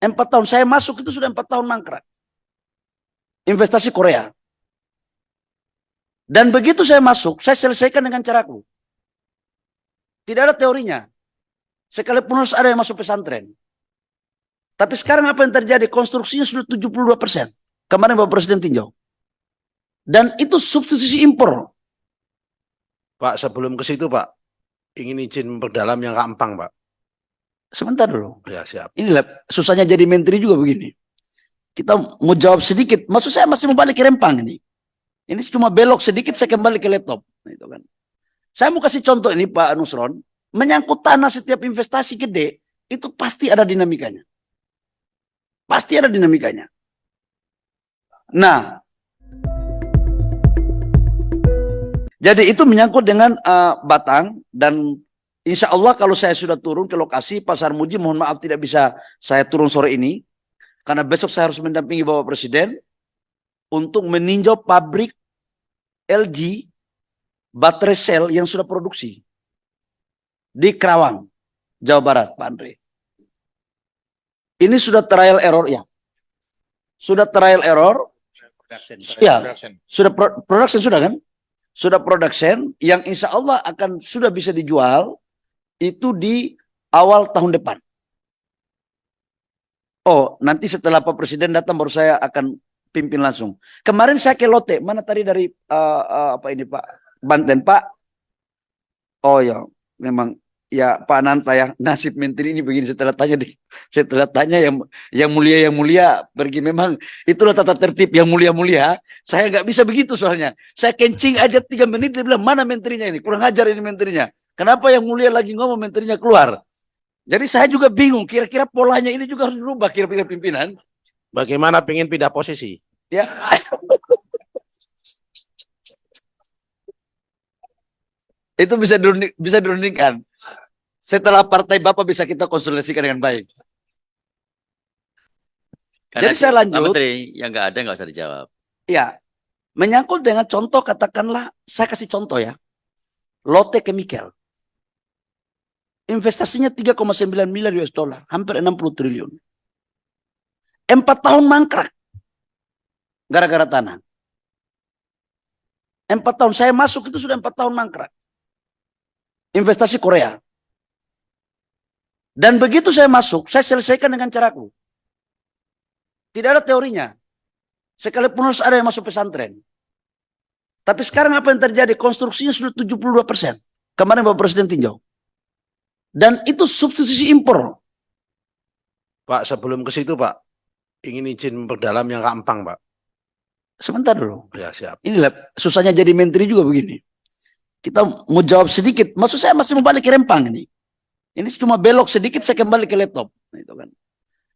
4 tahun, saya masuk itu sudah 4 tahun mangkrak. Investasi Korea. Dan begitu saya masuk, saya selesaikan dengan caraku. Tidak ada teorinya. Sekalipun harus ada yang masuk pesantren. Tapi sekarang apa yang terjadi? Konstruksinya sudah 72%. Kemarin Bapak Presiden tinjau. Dan itu substitusi impor. Pak, sebelum ke situ Pak, ingin izin memperdalam yang Kak Empang Pak. Sebentar dulu. Ya siap. Inilah susahnya jadi menteri juga begini. Kita mau jawab sedikit. Maksud saya masih mau balik ke rempang ini. Ini cuma belok sedikit saya kembali ke laptop. Nah, itu kan. Saya mau kasih contoh ini Pak Nusron. Menyangkut tanah, setiap investasi gede itu pasti ada dinamikanya. Pasti ada dinamikanya. Nah, jadi itu menyangkut dengan Batang, dan insya Allah kalau saya sudah turun ke lokasi Pasar Muji, mohon maaf tidak bisa saya turun sore ini, karena besok saya harus mendampingi Bapak Presiden untuk meninjau pabrik LG baterai sel yang sudah produksi di Kerawang, Jawa Barat, Pak Andre. Ini sudah trial error ya. Sudah trial error. Ya, sudah production sudah kan? Sudah production yang insya Allah akan sudah bisa dijual itu di awal tahun depan. Oh, nanti setelah Pak Presiden datang baru saya akan pimpin langsung. Kemarin saya ke Lotte, mana tadi dari apa ini Pak? Banten Pak. Oh ya, memang ya Pak Nanta ya, nasib menteri ini begini. Setelah tanya yang mulia pergi, memang itulah tata tertib yang mulia. Saya nggak bisa begitu soalnya. Saya kencing aja 3 menit dia bilang mana menterinya ini, kurang ajar ini menterinya. Kenapa yang mulia lagi ngomong menterinya keluar? Jadi saya juga bingung, kira-kira polanya ini juga harus dirubah kira-kira pimpinan. Bagaimana pengen pindah posisi? Ya, itu bisa dirundingkan. Setelah partai Bapak bisa kita konsolidasikan dengan baik. Karena Jadi saya Pak lanjut, Menteri, yang nggak ada nggak usah dijawab. ya, menyangkut dengan contoh, katakanlah, saya kasih contoh ya, Lotte Chemical. Investasinya 3,9 miliar US dollar, hampir 60 triliun. 4 tahun mangkrak, gara-gara tanah. 4 tahun, saya masuk itu sudah 4 tahun mangkrak. Investasi Korea. Dan begitu saya masuk, saya selesaikan dengan caraku. Tidak ada teorinya. Sekalipun harus ada yang masuk pesantren. Tapi sekarang apa yang terjadi? Konstruksinya sudah 72%. Kemarin Bapak Presiden tinjau. Dan itu substitusi impor. Pak, sebelum ke situ Pak, ingin izin memperdalam yang Kak Empang Pak. Sebentar dulu. Ya siap. Inilah susahnya jadi menteri juga begini. Kita mau jawab sedikit. Maksud saya masih mau balik ke Rempang ini. Ini cuma belok sedikit saya kembali ke laptop. Nah, itu kan.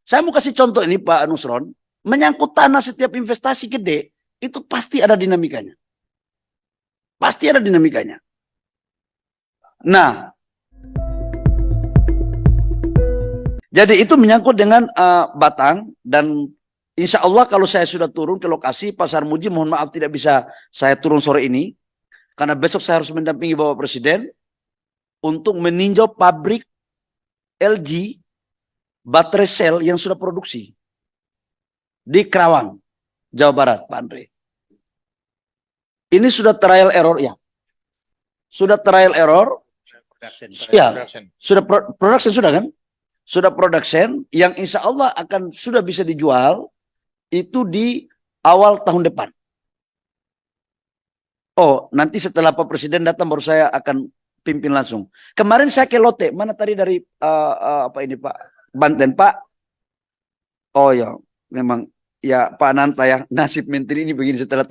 Saya mau kasih contoh ini Pak Nusron. Menyangkut tanah, setiap investasi gede, itu pasti ada dinamikanya. Pasti ada dinamikanya. Nah, jadi itu menyangkut dengan Batang, dan insya Allah kalau saya sudah turun ke lokasi Pasar Muji, mohon maaf tidak bisa saya turun sore ini, karena besok saya harus mendampingi Bapak Presiden untuk meninjau pabrik LG baterai sel yang sudah produksi di Kerawang, Jawa Barat, Pak Andre. Ini sudah trial error ya. Sudah trial error. Ya, sudah production sudah kan? Sudah production yang insya Allah akan sudah bisa dijual itu di awal tahun depan. Oh, nanti setelah Pak Presiden datang baru saya akan pimpin langsung. Kemarin saya ke Lotte, mana tadi dari apa ini Pak? Banten Pak. Oh ya, memang ya Pak Nanta ya, nasib menteri ini begini. Setelah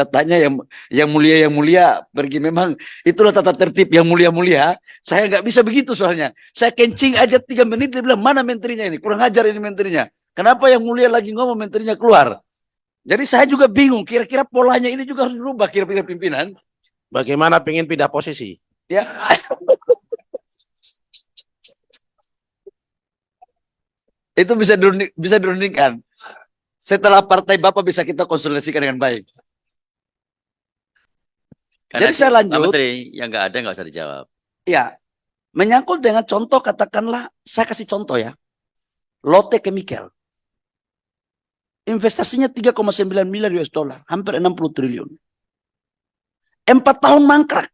tanya yang mulia pergi, memang itulah tata tertib yang mulia. Saya nggak bisa begitu soalnya. Saya kencing aja 3 menit dia bilang mana menterinya ini, kurang ajar ini menterinya. Kenapa yang mulia lagi ngomong menterinya keluar? Jadi saya juga bingung, kira-kira polanya ini juga harus dirubah kira-kira pimpinan. Bagaimana pengen pindah posisi? Ya, itu bisa dirundingkan. Setelah partai Bapak bisa kita konsolidasikan dengan baik. Karena Jadi saya Pak lanjut, Menteri, yang nggak ada nggak usah dijawab. ya, menyangkut dengan contoh, katakanlah, saya kasih contoh ya, Lotte Chemical. Investasinya 3,9 miliar US dollar, hampir 60 triliun. 4 tahun mangkrak,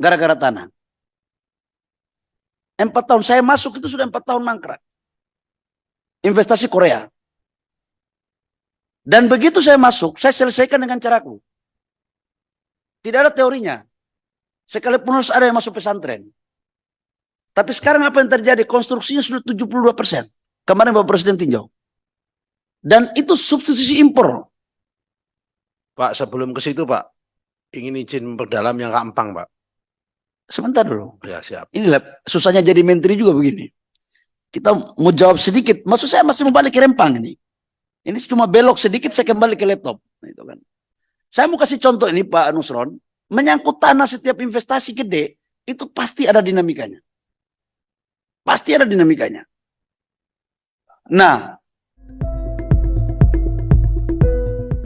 gara-gara tanah. 4 tahun, saya masuk itu sudah 4 tahun mangkrak. Investasi Korea. Dan begitu saya masuk, saya selesaikan dengan caraku. Tidak ada teorinya. Sekalipun harus ada yang masuk pesantren. Tapi sekarang apa yang terjadi? Konstruksinya sudah 72%. Kemarin Bapak Presiden tinjau. Dan itu substitusi impor. Pak, sebelum ke situ Pak, ingin izin memperdalam yang Kak Empang Pak. Sebentar dulu. Ya siap. Inilah susahnya jadi menteri juga begini. Kita mau jawab sedikit. Maksud saya masih mau balik ke Rempang ini. Ini cuma belok sedikit saya kembali ke laptop. Nah, itu kan. Saya mau kasih contoh ini Pak Nusron. Menyangkut tanah, setiap investasi gede, itu pasti ada dinamikanya. Pasti ada dinamikanya. Nah,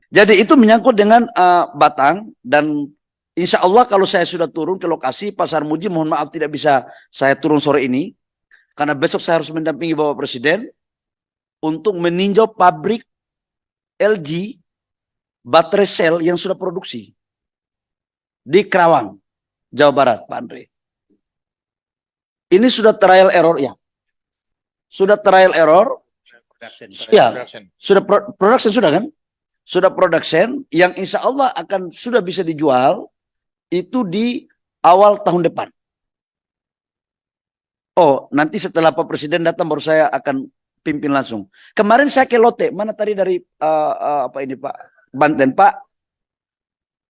jadi itu menyangkut dengan Batang, dan insya Allah kalau saya sudah turun ke lokasi Pasar Muji, mohon maaf tidak bisa saya turun sore ini, karena besok saya harus mendampingi Bapak Presiden untuk meninjau pabrik LG baterai sel yang sudah produksi di Kerawang, Jawa Barat, Pak Andre. Ini sudah trial error ya. Sudah trial error. Ya, sudah production sudah kan? Sudah production yang insya Allah akan sudah bisa dijual itu di awal tahun depan. Oh, nanti setelah Pak Presiden datang baru saya akan pimpin langsung. Kemarin saya ke Lotte, mana tadi dari apa ini Pak? Banten Pak.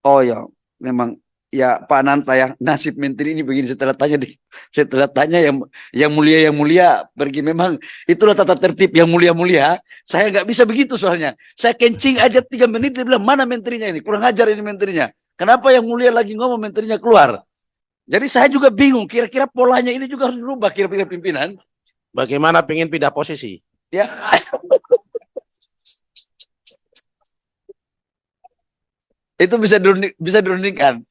Oh ya, memang ya Pak Nanta ya, nasib menteri ini begini setelah tanya yang mulia pergi, memang itulah tata tertib yang mulia. Saya nggak bisa begitu soalnya. Saya kencing aja 3 menit dia bilang mana menterinya ini, kurang ajar ini menterinya. Kenapa yang mulia lagi ngomong menterinya keluar? Jadi saya juga bingung, kira-kira polanya ini juga harus dirubah kira-kira pimpinan. Bagaimana pengen pindah posisi? Ya. Itu bisa dirundingkan.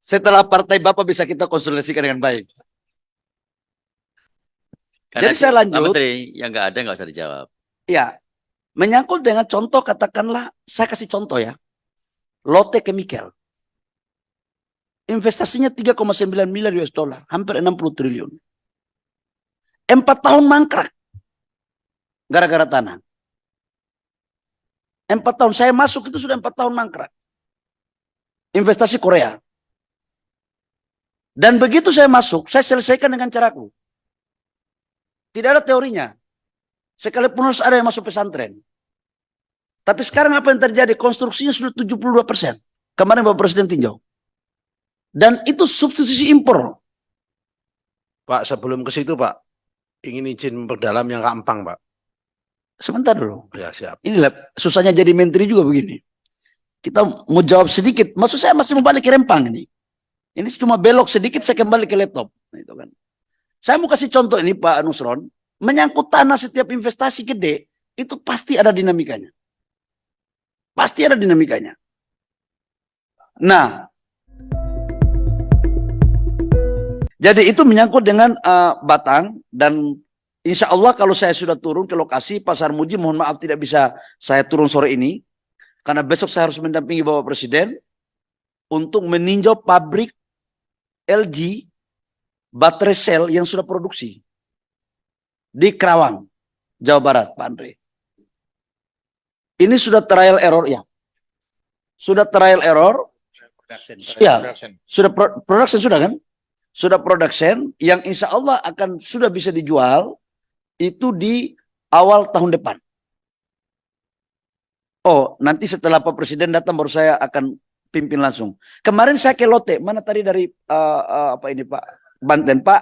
Setelah partai Bapak bisa kita konsolidasikan dengan baik. Karena Jadi saya Pak lanjut. Menteri, yang nggak ada nggak usah dijawab. Ya, menyangkut dengan contoh, katakanlah, saya kasih contoh ya. Lotte Chemical. Investasinya 3,9 miliar US dollar, hampir 60 triliun. 4 tahun mangkrak. Gara-gara tanah. 4 tahun, saya masuk itu sudah 4 tahun mangkrak. Investasi Korea. Dan begitu saya masuk, saya selesaikan dengan caraku. Tidak ada teorinya. Sekalipun harus ada yang masuk pesantren. Tapi sekarang apa yang terjadi? Konstruksinya sudah 72%. Kemarin Bapak Presiden tinjau. Dan itu substitusi impor. Pak, sebelum ke situ Pak, ingin izin memperdalam yang Kak Empang Pak. Sebentar dulu. Ya siap. Inilah susahnya jadi menteri juga begini. Kita mau jawab sedikit. Maksud saya masih mau balik ke Rempang ini. Ini cuma belok sedikit saya kembali ke laptop. Itu kan. Saya mau kasih contoh ini Pak Nusron. Menyangkut tanah, setiap investasi gede, itu pasti ada dinamikanya. Pasti ada dinamikanya. Nah, jadi itu menyangkut dengan Batang, dan insya Allah kalau saya sudah turun ke lokasi Pasar Muji, mohon maaf tidak bisa saya turun sore ini, karena besok saya harus mendampingi Bapak Presiden untuk meninjau pabrik LG baterai sel yang sudah produksi di Kerawang, Jawa Barat, Pak Andre. Ini sudah trial error ya. Sudah trial error. Ya, sudah production sudah kan? Sudah production yang insya Allah akan sudah bisa dijual itu di awal tahun depan. Oh, nanti setelah Pak Presiden datang baru saya akan pimpin langsung. Kemarin saya ke Lotte, mana tadi dari apa ini Pak? Banten Pak.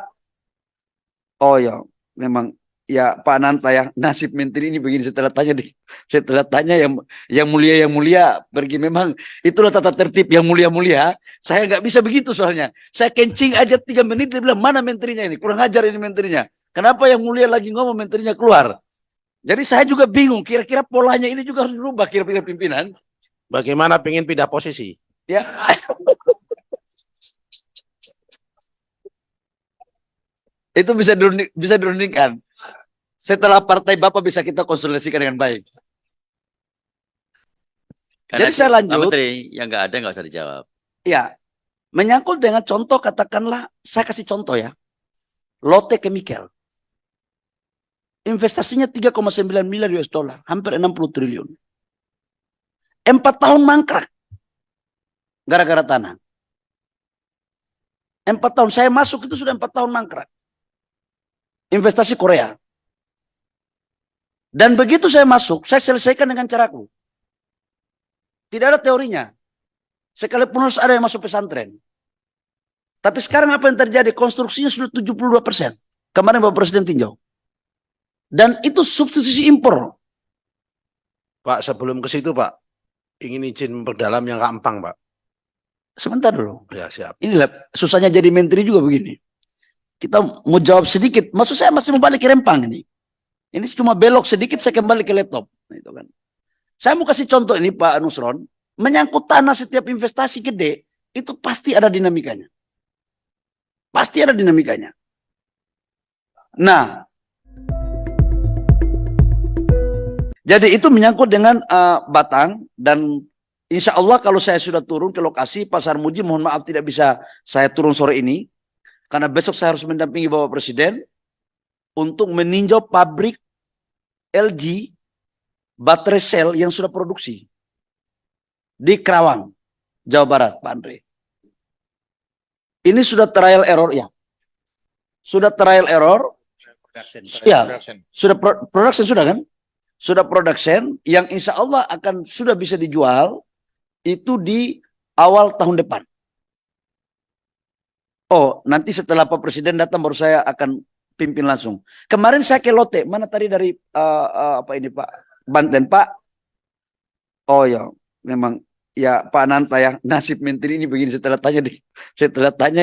Oh ya, memang ya Pak Nanta ya, nasib menteri ini begini setelah tanya yang mulia pergi, memang itulah tata tertib yang mulia. Saya nggak bisa begitu soalnya. Saya kencing aja 3 menit dia bilang mana menterinya ini, kurang ajar ini menterinya. Kenapa yang mulia lagi ngomong menterinya keluar? Jadi saya juga bingung, kira-kira polanya ini juga harus dirubah kira-kira pimpinan. Bagaimana pengen pindah posisi? Ya. Itu bisa dirundingkan. Setelah partai Bapak bisa kita konsolidasikan dengan baik. Karena Jadi saya Pak lanjut. Menteri, yang nggak ada nggak usah dijawab. Ya, menyangkut dengan contoh, katakanlah, saya kasih contoh ya. Lotte Chemical. Investasinya 3,9 miliar US dollar, hampir 60 triliun. 4 tahun mangkrak. Gara-gara tanah. 4 tahun, saya masuk itu sudah 4 tahun mangkrak. Investasi Korea. Dan begitu saya masuk, saya selesaikan dengan caraku. Tidak ada teorinya. Sekalipun harus ada yang masuk pesantren. Tapi sekarang apa yang terjadi? Konstruksinya sudah 72%. Kemarin Bapak Presiden tinjau. Dan itu substitusi impor. Pak, sebelum ke situ Pak, ingin izin memperdalam yang Kak Empang Pak. Sebentar dulu. Ya siap. Inilah susahnya jadi menteri juga begini. Kita mau jawab sedikit. Maksud saya masih mau balik ke Rempang ini. Ini cuma belok sedikit saya kembali ke laptop. Itu kan. Saya mau kasih contoh ini Pak Nusron. Menyangkut tanah, setiap investasi gede, itu pasti ada dinamikanya. Pasti ada dinamikanya. Nah, jadi itu menyangkut dengan Batang, dan insya Allah kalau saya sudah turun ke lokasi Pasar Muji, mohon maaf tidak bisa saya turun sore ini, karena besok saya harus mendampingi Bapak Presiden untuk meninjau pabrik LG baterai sel yang sudah produksi di Kerawang, Jawa Barat, Pak Andre. Ini sudah trial error ya. Sudah trial error. Ya, sudah production sudah kan? Sudah production yang insya Allah akan sudah bisa dijual itu di awal tahun depan. Oh, nanti setelah Pak Presiden datang baru saya akan pimpin langsung. Kemarin saya ke Lote, mana tadi dari apa ini Pak? Banten Pak. Oh ya, memang ya Pak Nanta ya, nasib menteri ini begini setelah tanya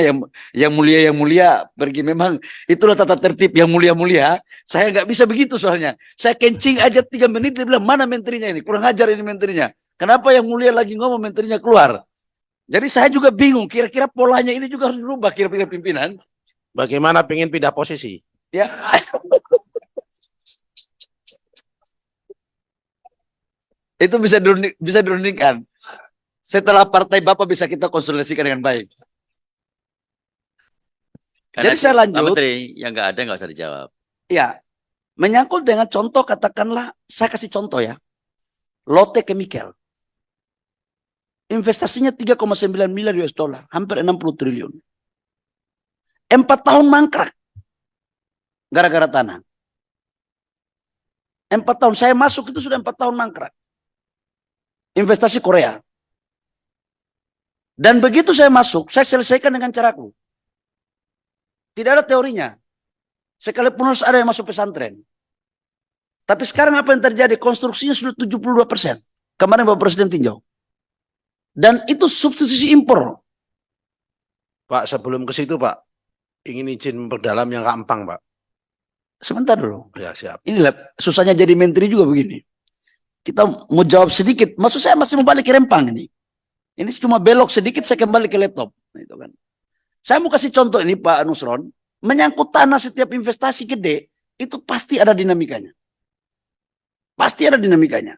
yang mulia pergi, memang itulah tata tertib yang mulia. Saya nggak bisa begitu soalnya. Saya kencing aja 3 menit dia bilang mana menterinya ini, kurang ajar ini menterinya. Kenapa yang mulia lagi ngomong menterinya keluar? Jadi saya juga bingung, kira-kira polanya ini juga harus berubah kira-kira pimpinan. Bagaimana pengen pindah posisi? Ya, itu bisa dirundingkan. Setelah partai Bapak bisa kita konsolidasikan dengan baik. Karena Jadi saya Pak lanjut. Menteri, yang nggak ada nggak usah dijawab. Ya, menyangkut dengan contoh, katakanlah, saya kasih contoh ya. Lotte Chemical. Investasinya 3,9 miliar US dollar, hampir 60 triliun. 4 tahun mangkrak. Gara-gara tanah. 4 tahun, saya masuk itu sudah 4 tahun mangkrak. Investasi Korea. Dan begitu saya masuk, saya selesaikan dengan caraku. Tidak ada teorinya. Sekalipun harus ada yang masuk pesantren. Tapi sekarang apa yang terjadi? Konstruksinya sudah 72%. Kemarin Bapak Presiden tinjau. Dan itu substitusi impor. Pak, sebelum ke situ Pak, ingin izin memperdalam yang Kak Empang Pak. Sebentar dulu. Ya siap. Inilah susahnya jadi menteri juga begini. Kita mau jawab sedikit. Maksud saya masih mau balik ke Rempang ini. Ini cuma belok sedikit saya kembali ke laptop. Nah, itu kan. Saya mau kasih contoh ini Pak Nusron. Menyangkut tanah, setiap investasi gede itu pasti ada dinamikanya. Pasti ada dinamikanya.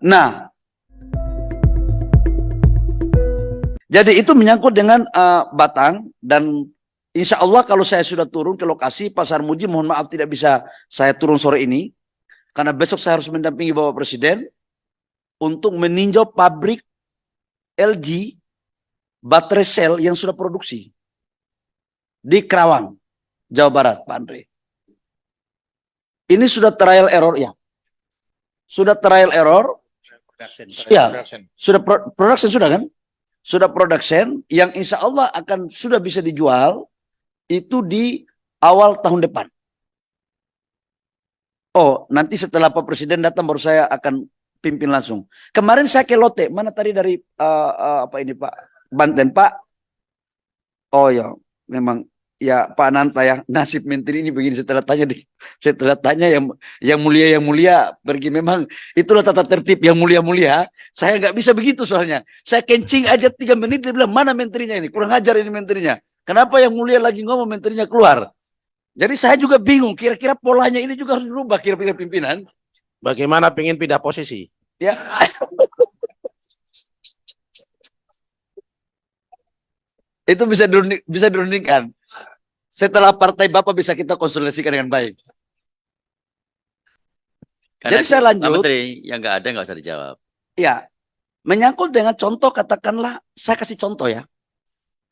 Nah, jadi itu menyangkut dengan Batang, dan insya Allah kalau saya sudah turun ke lokasi Pak Sarmuji, mohon maaf tidak bisa saya turun sore ini, karena besok saya harus mendampingi Bapak Presiden untuk meninjau pabrik LG baterai sel yang sudah produksi di Kerawang, Jawa Barat, Pak Andre. Ini sudah trial error ya. Sudah trial error. Ya, sudah production sudah kan? Sudah production yang insya Allah akan sudah bisa dijual itu di awal tahun depan. Oh, nanti setelah Pak Presiden datang baru saya akan pimpin langsung. Kemarin saya ke Lote, mana tadi dari apa ini Pak? Banten Pak. Oh ya, memang ya Pak Nanta ya, nasib menteri ini begini setelah tanya yang mulia pergi, memang itulah tata tertib yang mulia. Saya nggak bisa begitu soalnya. Saya kencing aja 3 menit dia bilang mana menterinya ini, kurang ajar ini menterinya. Kenapa yang mulia lagi ngomong menterinya keluar? Jadi saya juga bingung, kira-kira polanya ini juga harus berubah kira-kira pimpinan. Bagaimana pengen pindah posisi? Ya, itu bisa dirundingkan. Setelah partai Bapak bisa kita konsolidasikan dengan baik. Karena Jadi saya Pak lanjut. Menteri, yang nggak ada nggak usah dijawab. Ya, menyangkut dengan contoh, katakanlah, saya kasih contoh ya.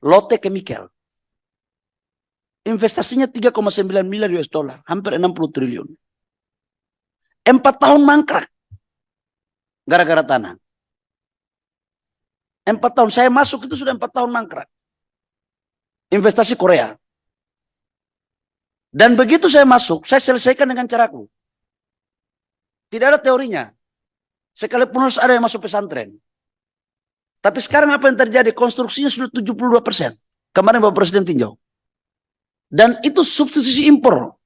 Lotte Chemical. Investasinya 3,9 miliar US dollar, hampir 60 triliun. 4 tahun mangkrak. Gara-gara tanah. 4 tahun, saya masuk itu sudah 4 tahun mangkrak. Investasi Korea. Dan begitu saya masuk, saya selesaikan dengan caraku. Tidak ada teorinya. Sekalipun harus ada yang masuk pesantren. Tapi sekarang apa yang terjadi? Konstruksinya sudah 72%. Kemarin Bapak Presiden tinjau. Dan itu substitusi impor.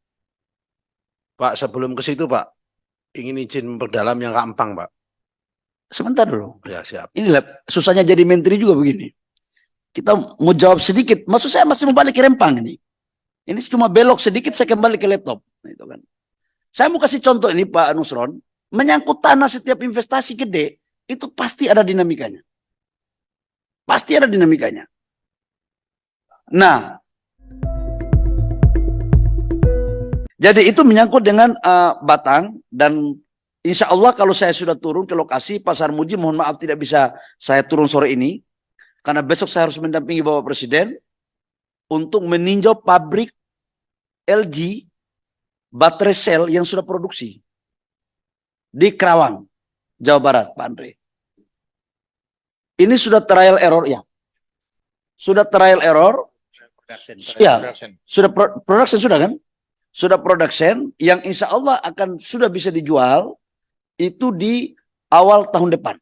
Pak, sebelum ke situ Pak, ingin izin memperdalam yang Kak Empang Pak. Sebentar dulu. Ya siap. Inilah susahnya jadi menteri juga begini. Kita mau jawab sedikit. Maksud saya masih mau balik ke Rempang ini. Ini cuma belok sedikit saya kembali ke laptop. Nah, itu kan. Saya mau kasih contoh ini Pak Nusron. Menyangkut tanah, setiap investasi gede itu pasti ada dinamikanya. Pasti ada dinamikanya. Nah, jadi itu menyangkut dengan Batang, dan insya Allah kalau saya sudah turun ke lokasi Pak Sarmuji, mohon maaf tidak bisa saya turun sore ini, karena besok saya harus mendampingi Bapak Presiden untuk meninjau pabrik LG baterai sel yang sudah produksi di Kerawang, Jawa Barat, Pak Andre. Ini sudah trial error ya. sudah trial error, ya, sudah production sudah kan? Sudah production yang insya Allah akan sudah bisa dijual itu di awal tahun depan.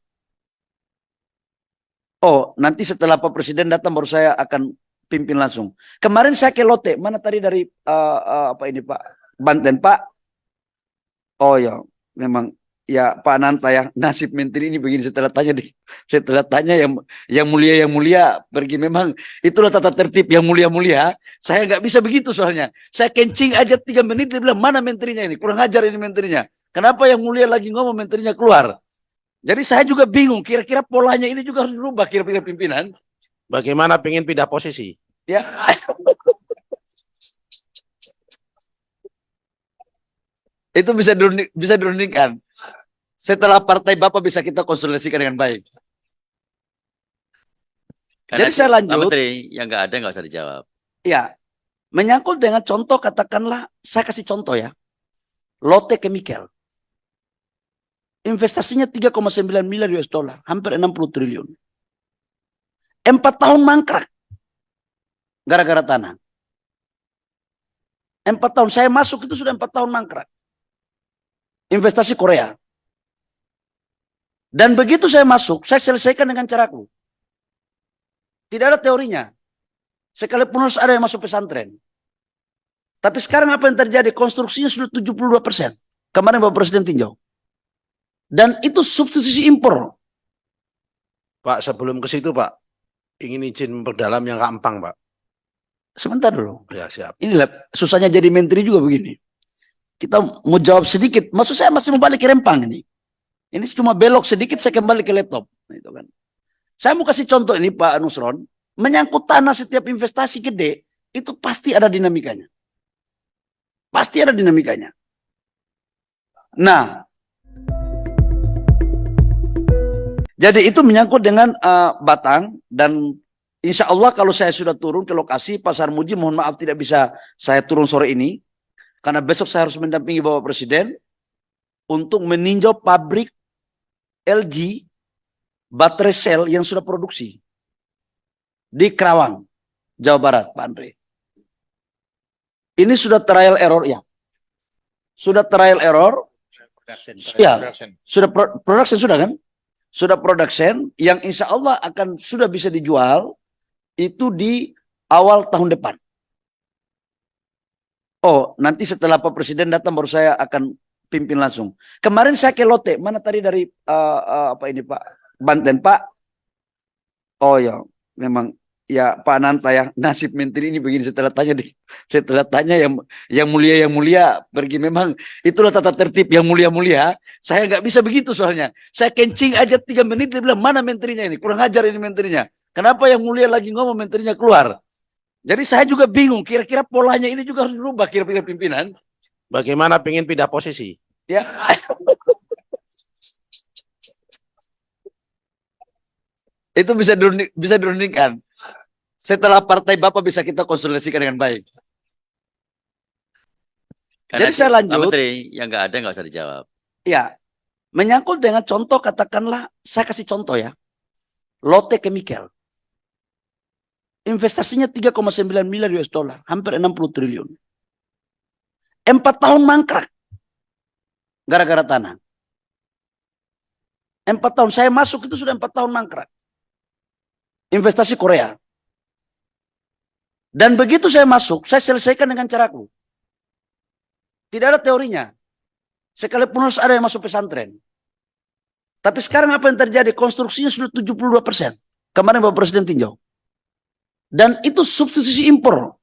Oh, nanti setelah Pak Presiden datang baru saya akan pimpin langsung. Kemarin saya ke Lotte, mana tadi dari apa ini Pak Banten Pak? Oh ya, memang ya Pak Nanta ya, nasib menteri ini begini setelah tanya yang mulia pergi, memang itulah tata tertib yang mulia. Saya nggak bisa begitu soalnya. Saya kencing aja 3 menit dia bilang mana menterinya ini, kurang ajar ini menterinya. Kenapa yang mulia lagi ngomong menterinya keluar? Jadi saya juga bingung, kira-kira polanya ini juga harus dirubah kira-kira pimpinan. Bagaimana pengen pindah posisi? Ya. Itu bisa dirundingkan. Setelah partai Bapak bisa kita konsolidasikan dengan baik. Karena Jadi saya Pak lanjut. Menteri, yang nggak ada nggak usah dijawab. Ya, menyangkut dengan contoh, katakanlah, saya kasih contoh ya. Lotte Chemical. Investasinya 3,9 miliar US dollar, hampir 60 triliun. 4 tahun mangkrak. Gara-gara tanah. 4 tahun, saya masuk itu sudah 4 tahun mangkrak. Investasi Korea. Dan begitu saya masuk, saya selesaikan dengan caraku. Tidak ada teorinya. Sekalipun harus ada yang masuk pesantren. Tapi sekarang apa yang terjadi? Konstruksinya sudah 72%. Kemarin Bapak Presiden tinjau. Dan itu substitusi impor. Pak, sebelum ke situ Pak, ingin izin memperdalam yang Kak Empang Pak. Sebentar dulu. Ya siap. Inilah susahnya jadi menteri juga begini. Kita mau jawab sedikit. Maksud saya masih mau balik ke Rempang ini. Ini cuma belok sedikit saya kembali ke laptop. Itu kan. Saya mau kasih contoh ini Pak Nusron. Menyangkut tanah, setiap investasi gede itu pasti ada dinamikanya. Pasti ada dinamikanya. Nah, jadi itu menyangkut dengan Batang, dan insya Allah kalau saya sudah turun ke lokasi Pak Sarmuji, mohon maaf tidak bisa saya turun sore ini. Karena besok saya harus mendampingi Bapak Presiden untuk meninjau pabrik LG baterai sel yang sudah produksi di Kerawang, Jawa Barat, Pak Andre. Ini sudah trial error ya. Sudah trial error. Ya, sudah production sudah kan? Sudah production yang insya Allah akan sudah bisa dijual itu di awal tahun depan. Oh, nanti setelah Pak Presiden datang baru saya akan pimpin langsung. Kemarin saya ke Lotte, mana tadi dari apa ini Pak Banten Pak? Oh ya, memang ya Pak Nanta ya, nasib menteri ini begini setelah tanya yang mulia pergi, memang itulah tata tertib yang mulia. Saya nggak bisa begitu soalnya. Saya kencing aja 3 menit dia bilang mana menterinya ini, kurang ajar ini menterinya. Kenapa yang mulia lagi ngomong menterinya keluar? Jadi saya juga bingung, kira-kira polanya ini juga harus dirubah kira-kira pimpinan. Bagaimana pengen pindah posisi? Ya. Itu bisa dirundingkan. Setelah partai Bapak bisa kita konsolidasikan dengan baik. Karena Jadi saya Pak lanjut. Menteri, yang nggak ada nggak usah dijawab. Ya, menyangkut dengan contoh, katakanlah, saya kasih contoh ya. Lotte Chemical. Investasinya 3,9 miliar US dollar, hampir 60 triliun. 4 tahun mangkrak. Gara-gara tanah. 4 tahun, saya masuk itu sudah 4 tahun mangkrak. Investasi Korea. Dan begitu saya masuk, saya selesaikan dengan caraku. Tidak ada teorinya. Sekalipun harus ada yang masuk pesantren. Tapi sekarang apa yang terjadi? Konstruksinya sudah 72%. Kemarin Bapak Presiden tinjau. Dan itu substitusi impor.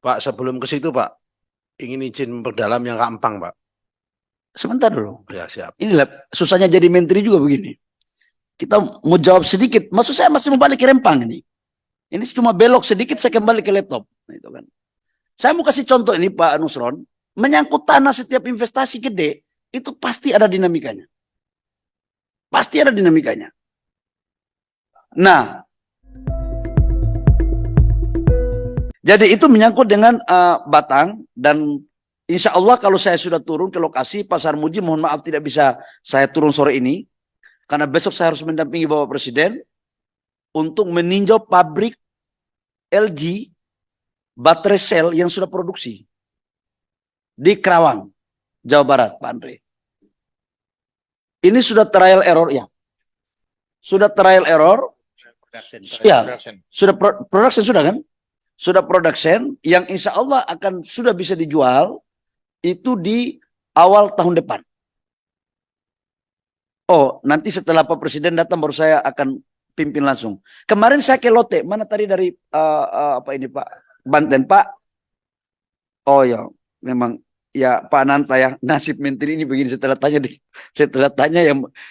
Pak, sebelum ke situ Pak, ingin izin memperdalam yang Kak Empang Pak. Sebentar dulu. Ya siap. Inilah susahnya jadi menteri juga begini. Kita mau jawab sedikit. Maksud saya masih mau balik ke Rempang ini. Ini cuma belok sedikit saya kembali ke laptop. Itu kan. Saya mau kasih contoh ini Pak Nusron. Menyangkut tanah, setiap investasi gede itu pasti ada dinamikanya. Pasti ada dinamikanya. Nah, jadi itu menyangkut dengan Batang, dan insya Allah kalau saya sudah turun ke lokasi Pak Sarmuji, mohon maaf tidak bisa saya turun sore ini. Karena besok saya harus mendampingi Bapak Presiden untuk meninjau pabrik LG baterai sel yang sudah produksi di Kerawang, Jawa Barat, Pak Andre. Ini sudah trial error ya. Sudah trial error. Ya, sudah production sudah kan? Sudah production yang insya Allah akan sudah bisa dijual itu di awal tahun depan. Oh, nanti setelah Pak Presiden datang baru saya akan pimpin langsung. Kemarin saya ke Lote, mana tadi dari apa ini Pak Banten Pak? Oh ya, memang ya Pak Nanta ya, nasib menteri ini begini setelah tanya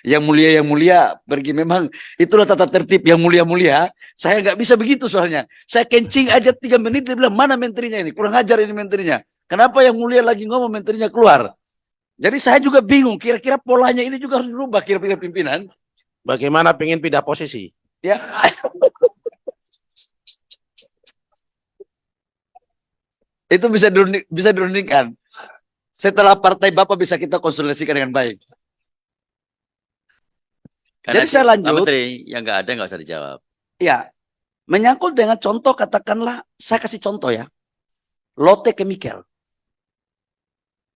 yang mulia pergi, memang itulah tata tertib yang mulia. Saya nggak bisa begitu soalnya. Saya kencing aja 3 menit dia bilang mana menterinya ini, kurang ajar ini menterinya. Kenapa yang mulia lagi ngomong menterinya keluar? Jadi saya juga bingung, kira-kira polanya ini juga harus dirubah kira-kira pimpinan. Bagaimana pengen pindah posisi? Ya. Itu bisa dirundingkan. Setelah partai Bapak bisa kita konsolidasikan dengan baik. Karena Jadi saya Pak lanjut. Menteri, yang nggak ada nggak usah dijawab. Ya, menyangkut dengan contoh, katakanlah, saya kasih contoh ya. Lotte Chemical.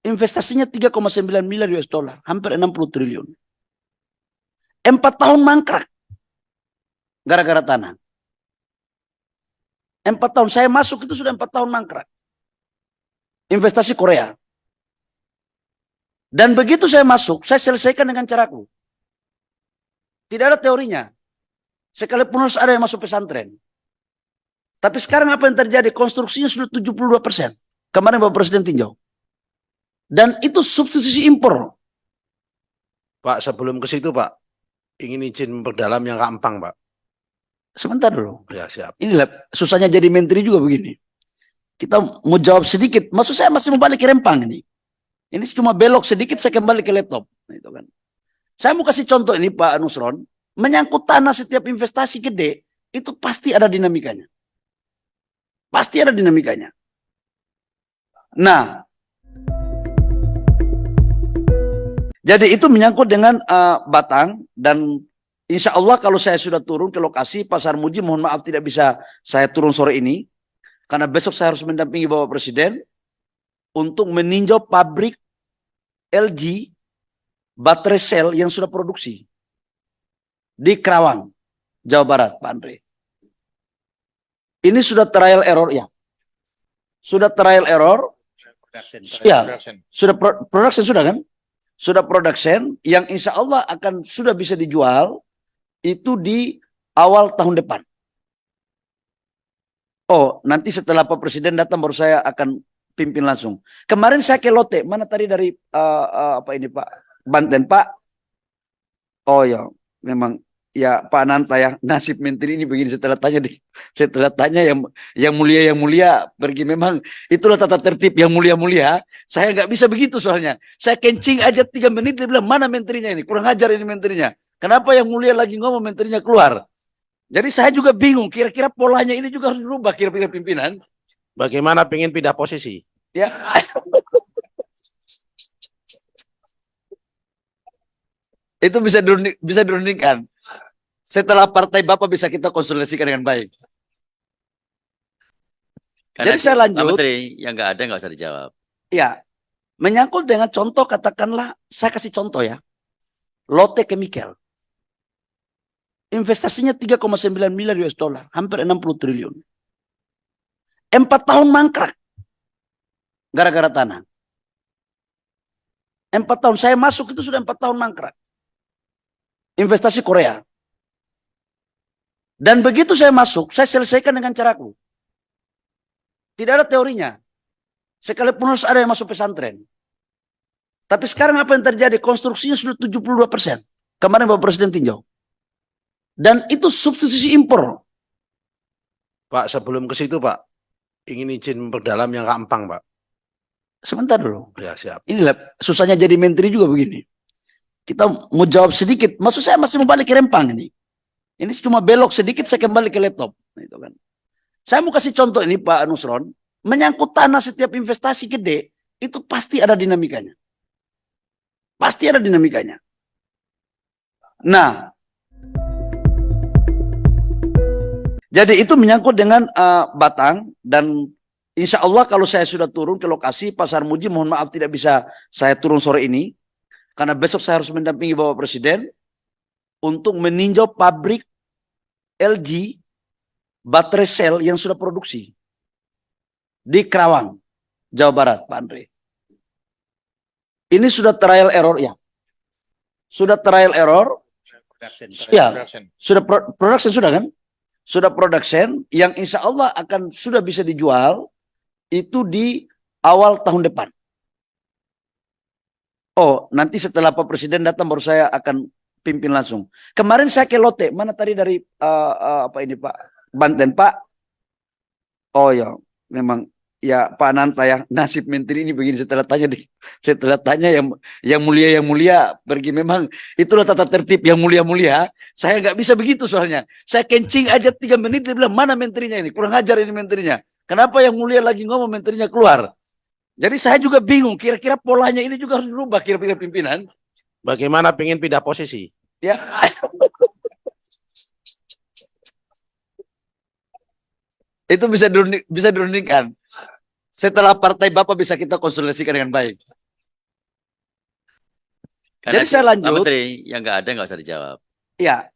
Investasinya 3,9 miliar US dollar, hampir 60 triliun. 4 tahun mangkrak. Gara-gara tanah. 4 tahun, saya masuk itu sudah 4 tahun mangkrak. Investasi Korea. Dan begitu saya masuk, saya selesaikan dengan caraku. Tidak ada teorinya. Sekalipun harus ada yang masuk pesantren. Tapi sekarang apa yang terjadi? Konstruksinya sudah 72%. Kemarin Bapak Presiden tinjau. Dan itu substitusi impor. Pak, sebelum ke situ Pak, ingin izin memperdalam yang Kak Empang Pak. Sebentar dulu. Ya siap. Inilah susahnya jadi menteri juga begini. Kita mau jawab sedikit. Maksud saya masih mau balik ke Rempang ini. Ini cuma belok sedikit saya kembali ke laptop. Itu kan. Saya mau kasih contoh ini Pak Nusron. Menyangkut tanah setiap investasi gede. Itu pasti ada dinamikanya. Pasti ada dinamikanya. Nah. Jadi itu menyangkut dengan Batang. Dan insya Allah kalau saya sudah turun ke lokasi Pasar Muji. Mohon maaf tidak bisa saya turun sore ini. Karena besok saya harus mendampingi Bapak Presiden untuk meninjau pabrik LG baterai sel yang sudah produksi di Kerawang, Jawa Barat, Pak Andre. Ini sudah trial error ya. Sudah trial error. Ya, sudah production sudah kan? Sudah production yang insya Allah akan sudah bisa dijual itu di awal tahun depan. Oh, nanti setelah Pak Presiden datang baru saya akan pimpin langsung. Kemarin saya ke Lote, mana tadi dari apa ini Pak Banten Pak? Oh ya, memang ya Pak Nanta ya, nasib menteri ini begini setelah tanya yang mulia pergi, memang itulah tata tertib yang mulia. Saya nggak bisa begitu soalnya. Saya kencing aja 3 menit dia bilang mana menterinya ini, kurang ajar ini menterinya. Kenapa yang mulia lagi ngomong menterinya keluar? Jadi saya juga bingung, kira-kira polanya ini juga harus dirubah kira-kira pimpinan. Bagaimana pengen pindah posisi? Ya. Itu bisa dirundingkan. Setelah partai Bapak bisa kita konsolidasikan dengan baik. Karena Jadi saya Pak lanjut. Menteri, yang nggak ada nggak usah dijawab. Ya, menyangkut dengan contoh, katakanlah, saya kasih contoh ya. Lotte Chemical. Investasinya 3,9 miliar US dollar, hampir 60 triliun. 4 tahun mangkrak. Gara-gara tanah. 4 tahun, saya masuk itu sudah 4 tahun mangkrak. Investasi Korea. Dan begitu saya masuk, saya selesaikan dengan caraku. Tidak ada teorinya. Sekalipun harus ada yang masuk pesantren. Tapi sekarang apa yang terjadi? Konstruksinya sudah 72%. Kemarin Bapak Presiden tinjau. Dan itu substitusi impor. Pak, sebelum ke situ Pak, ingin izin memperdalam yang Kak Empang Pak. Sebentar dulu. Ya siap. Inilah susahnya jadi menteri juga begini. Kita mau jawab sedikit. Maksud saya masih mau balik ke Rempang ini. Ini cuma belok sedikit saya kembali ke laptop. Itu kan. Saya mau kasih contoh ini Pak Nusron. Menyangkut tanah setiap investasi gede. Itu pasti ada dinamikanya. Pasti ada dinamikanya. Nah. Jadi itu menyangkut dengan Batang, dan insya Allah kalau saya sudah turun ke lokasi Pasar Muji, mohon maaf tidak bisa saya turun sore ini karena besok saya harus mendampingi Bapak Presiden untuk meninjau pabrik LG baterai sel yang sudah produksi di Kerawang, Jawa Barat, Pak Andre. Ini sudah trial error ya. Sudah trial error. Ya, sudah production sudah kan? Sudah production yang insya Allah akan sudah bisa dijual itu di awal tahun depan. Oh, nanti setelah Pak Presiden datang baru saya akan pimpin langsung. Kemarin saya ke Lote, mana tadi dari apa ini Pak Banten Pak? Oh ya, memang ya Pak Nanta ya, nasib menteri ini begini setelah tanya yang mulia pergi, memang itulah tata tertib yang mulia. Saya nggak bisa begitu soalnya. Saya kencing aja 3 menit dia bilang mana menterinya ini, kurang ajar ini menterinya. Kenapa yang mulia lagi ngomong menterinya keluar? Jadi saya juga bingung, kira-kira polanya ini juga harus dirubah kira-kira pimpinan. Bagaimana pengen pindah posisi? Ya. Itu bisa dirundingkan. Setelah partai Bapak bisa kita konsolidasikan dengan baik. Karena Jadi saya Pak lanjut. Menteri, yang nggak ada nggak usah dijawab. Ya,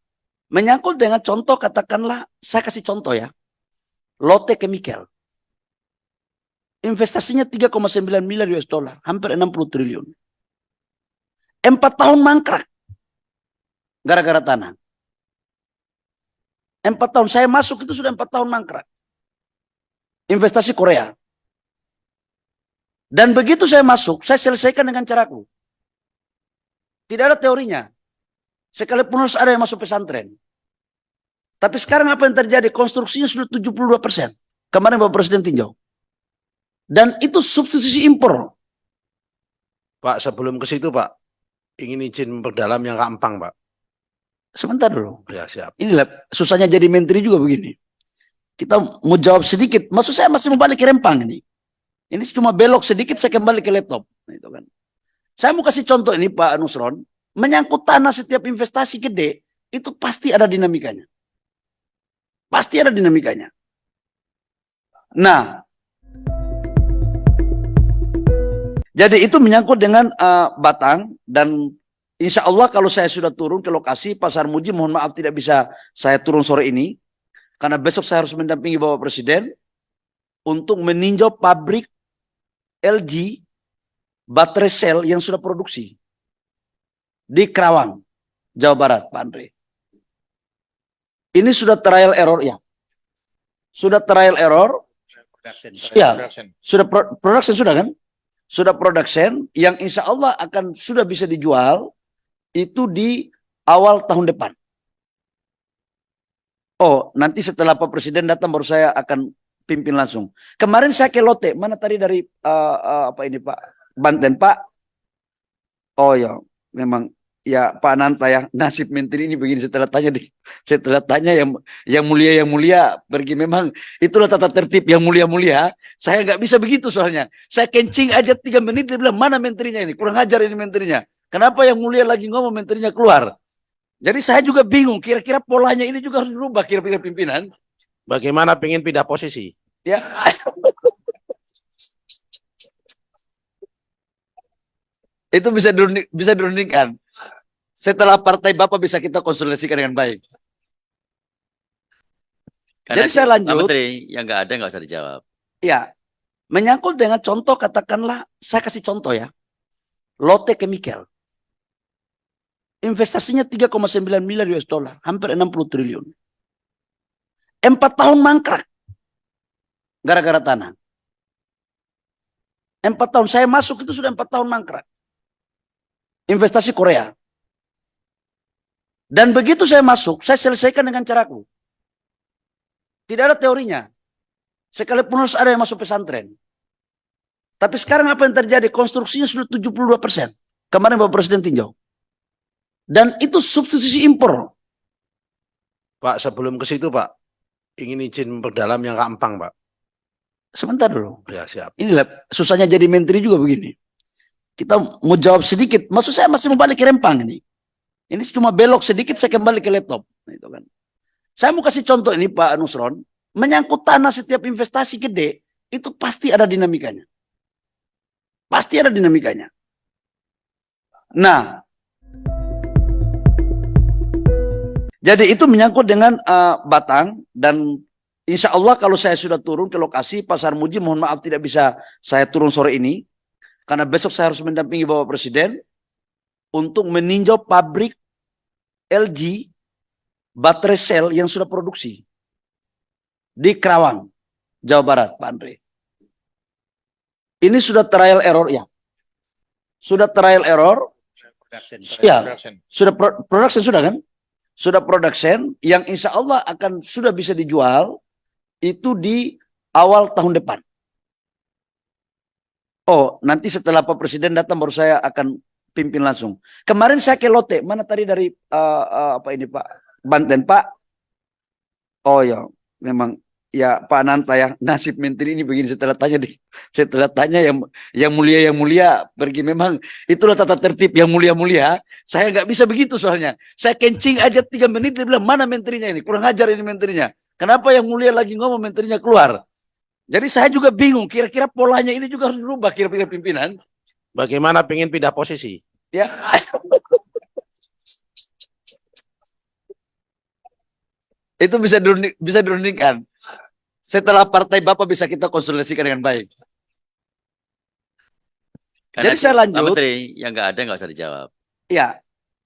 menyangkut dengan contoh, katakanlah, saya kasih contoh ya. Lotte Chemical. Investasinya 3,9 miliar US dollar, hampir 60 triliun. 4 tahun mangkrak. Gara-gara tanah. 4 tahun, saya masuk itu sudah 4 tahun mangkrak. Investasi Korea. Dan begitu saya masuk, saya selesaikan dengan caraku. Tidak ada teorinya. Sekalipun harus ada yang masuk pesantren. Tapi sekarang apa yang terjadi? Konstruksinya sudah 72%. Kemarin Bapak Presiden tinjau. Dan itu substitusi impor. Pak, sebelum ke situ Pak, ingin izin memperdalam yang Kak Empang Pak. Sebentar dulu. Ya siap. Inilah susahnya jadi menteri juga begini. Kita mau jawab sedikit. Maksud saya masih mau balik ke Rempang ini. Ini cuma belok sedikit saya kembali ke laptop. Nah, itu kan. Saya mau kasih contoh ini Pak Nusron. Menyangkut tanah, setiap investasi gede itu pasti ada dinamikanya. Pasti ada dinamikanya. Nah, jadi itu menyangkut dengan Batang, dan insya Allah kalau saya sudah turun ke lokasi Pasar Muji, mohon maaf tidak bisa saya turun sore ini karena besok saya harus mendampingi Bapak Presiden untuk meninjau pabrik LG baterai sel yang sudah produksi di Kerawang, Jawa Barat, Pak Andre. Ini sudah trial error ya. Sudah trial error. Ya, sudah production sudah kan? Sudah production yang insya Allah akan sudah bisa dijual itu di awal tahun depan. Oh, nanti setelah Pak Presiden datang baru saya akan pimpin langsung. Kemarin saya ke Lote, mana tadi dari apa ini Pak Banten Pak? Oh ya, memang ya Pak Nanta ya, nasib menteri ini begini setelah tanya yang mulia pergi, memang itulah tata tertib yang mulia. Saya nggak bisa begitu soalnya. Saya kencing aja 3 menit dia bilang mana menterinya ini, kurang ajar ini menterinya. Kenapa yang mulia lagi ngomong menterinya keluar? Jadi saya juga bingung, kira-kira polanya ini juga harus dirubah kira-kira pimpinan. Bagaimana pengen pindah posisi? Ya. Itu bisa dirundingkan. Setelah partai Bapak bisa kita konsolidasikan dengan baik. Karena Jadi saya lanjut. Pak Menteri, yang nggak ada nggak usah dijawab. Ya, menyangkut dengan contoh, katakanlah, saya kasih contoh ya. Lotte Chemical. Investasinya 3,9 miliar US dollar, hampir 60 triliun. 4 tahun mangkrak. Gara-gara tanah. 4 tahun, saya masuk itu sudah 4 tahun mangkrak. Investasi Korea. Dan begitu saya masuk, saya selesaikan dengan caraku. Tidak ada teorinya. Sekalipun harus ada yang masuk pesantren. Tapi sekarang apa yang terjadi? Konstruksinya sudah 72%. Kemarin Bapak Presiden tinjau. Dan itu substitusi impor. Pak, sebelum ke situ Pak, ingin izin memperdalam yang Kak Empang Pak. Sebentar dulu. Ya siap. Inilah susahnya jadi menteri juga begini. Kita mau jawab sedikit. Maksud saya masih mau balik ke Rempang ini. Ini cuma belok sedikit saya kembali ke laptop. Nah, itu kan. Saya mau kasih contoh ini Pak Nusron, menyangkut tanah setiap investasi gede, itu pasti ada dinamikanya. Pasti ada dinamikanya. Nah, jadi itu menyangkut dengan Batang, dan insya Allah kalau saya sudah turun ke lokasi Pasar Muji, mohon maaf tidak bisa saya turun sore ini, karena besok saya harus mendampingi Bapak Presiden untuk meninjau pabrik LG baterai sel yang sudah produksi di Kerawang, Jawa Barat, Pak Andre. Ini sudah trial error ya. Sudah trial error. Ya, sudah production sudah kan? Sudah production yang insya Allah akan sudah bisa dijual itu di awal tahun depan. Oh, nanti setelah Pak Presiden datang baru saya akan pimpin langsung. Kemarin saya ke Lote, mana tadi dari apa ini Pak? Banten Pak. Oh ya, memang ya Pak Nanta ya, nasib menteri ini begini setelah tanya yang mulia pergi, memang itulah tata tertib yang mulia. Saya nggak bisa begitu soalnya. Saya kencing aja 3 menit dia bilang mana menterinya ini, kurang ajar ini menterinya. Kenapa yang mulia lagi ngomong menterinya keluar? Jadi saya juga bingung, kira-kira polanya ini juga harus berubah kira-kira pimpinan. Bagaimana pengen pindah posisi? Ya. Itu bisa dirundingkan. Setelah partai Bapak bisa kita konsolidasikan dengan baik. Karena Jadi saya Pak lanjut. Menteri, yang nggak ada nggak usah dijawab. Ya,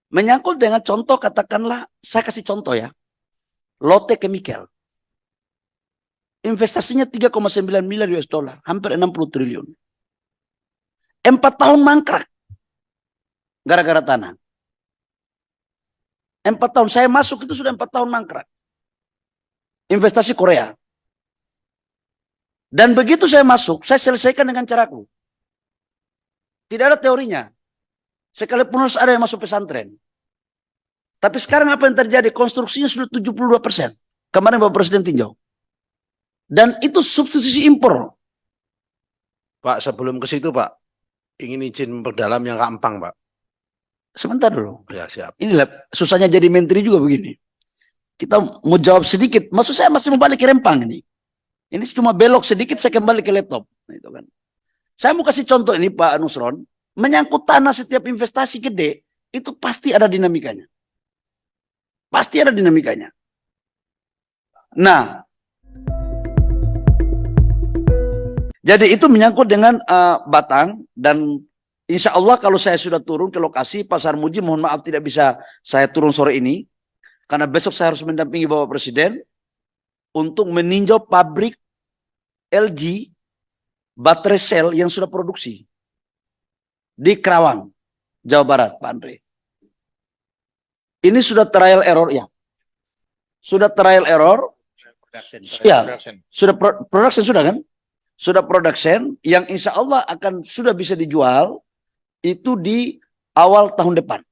menyangkut dengan contoh, katakanlah, saya kasih contoh ya. Lotte Chemical. Investasinya 3,9 miliar US dollar, hampir 60 triliun. 4 tahun mangkrak. Gara-gara tanah. 4 tahun, saya masuk itu sudah 4 tahun mangkrak. Investasi Korea. Dan begitu saya masuk, saya selesaikan dengan caraku. Tidak ada teorinya. Sekalipun harus ada yang masuk pesantren. Tapi sekarang apa yang terjadi? Konstruksinya sudah 72%. Kemarin Bapak Presiden tinjau. Dan itu substitusi impor. Pak, sebelum ke situ Pak, ingin izin memperdalam yang Kak Empang Pak. Sebentar dulu. Ya siap. Inilah susahnya jadi menteri juga begini. Kita mau jawab sedikit. Maksud saya masih mau balik ke Rempang ini. Ini cuma belok sedikit saya kembali ke laptop. Itu kan. Saya mau kasih contoh ini Pak Nusron. Menyangkut tanah setiap investasi gede, itu pasti ada dinamikanya. Pasti ada dinamikanya. Nah, jadi itu menyangkut dengan Batang, dan insya Allah kalau saya sudah turun ke lokasi Pasar Muji, mohon maaf tidak bisa saya turun sore ini, karena besok saya harus mendampingi Bapak Presiden untuk meninjau pabrik LG baterai sel yang sudah produksi di Kerawang, Jawa Barat, Pak Andre. Ini sudah trial error ya. Sudah trial error. Ya, sudah production sudah kan? Sudah production yang insya Allah akan sudah bisa dijual itu di awal tahun depan.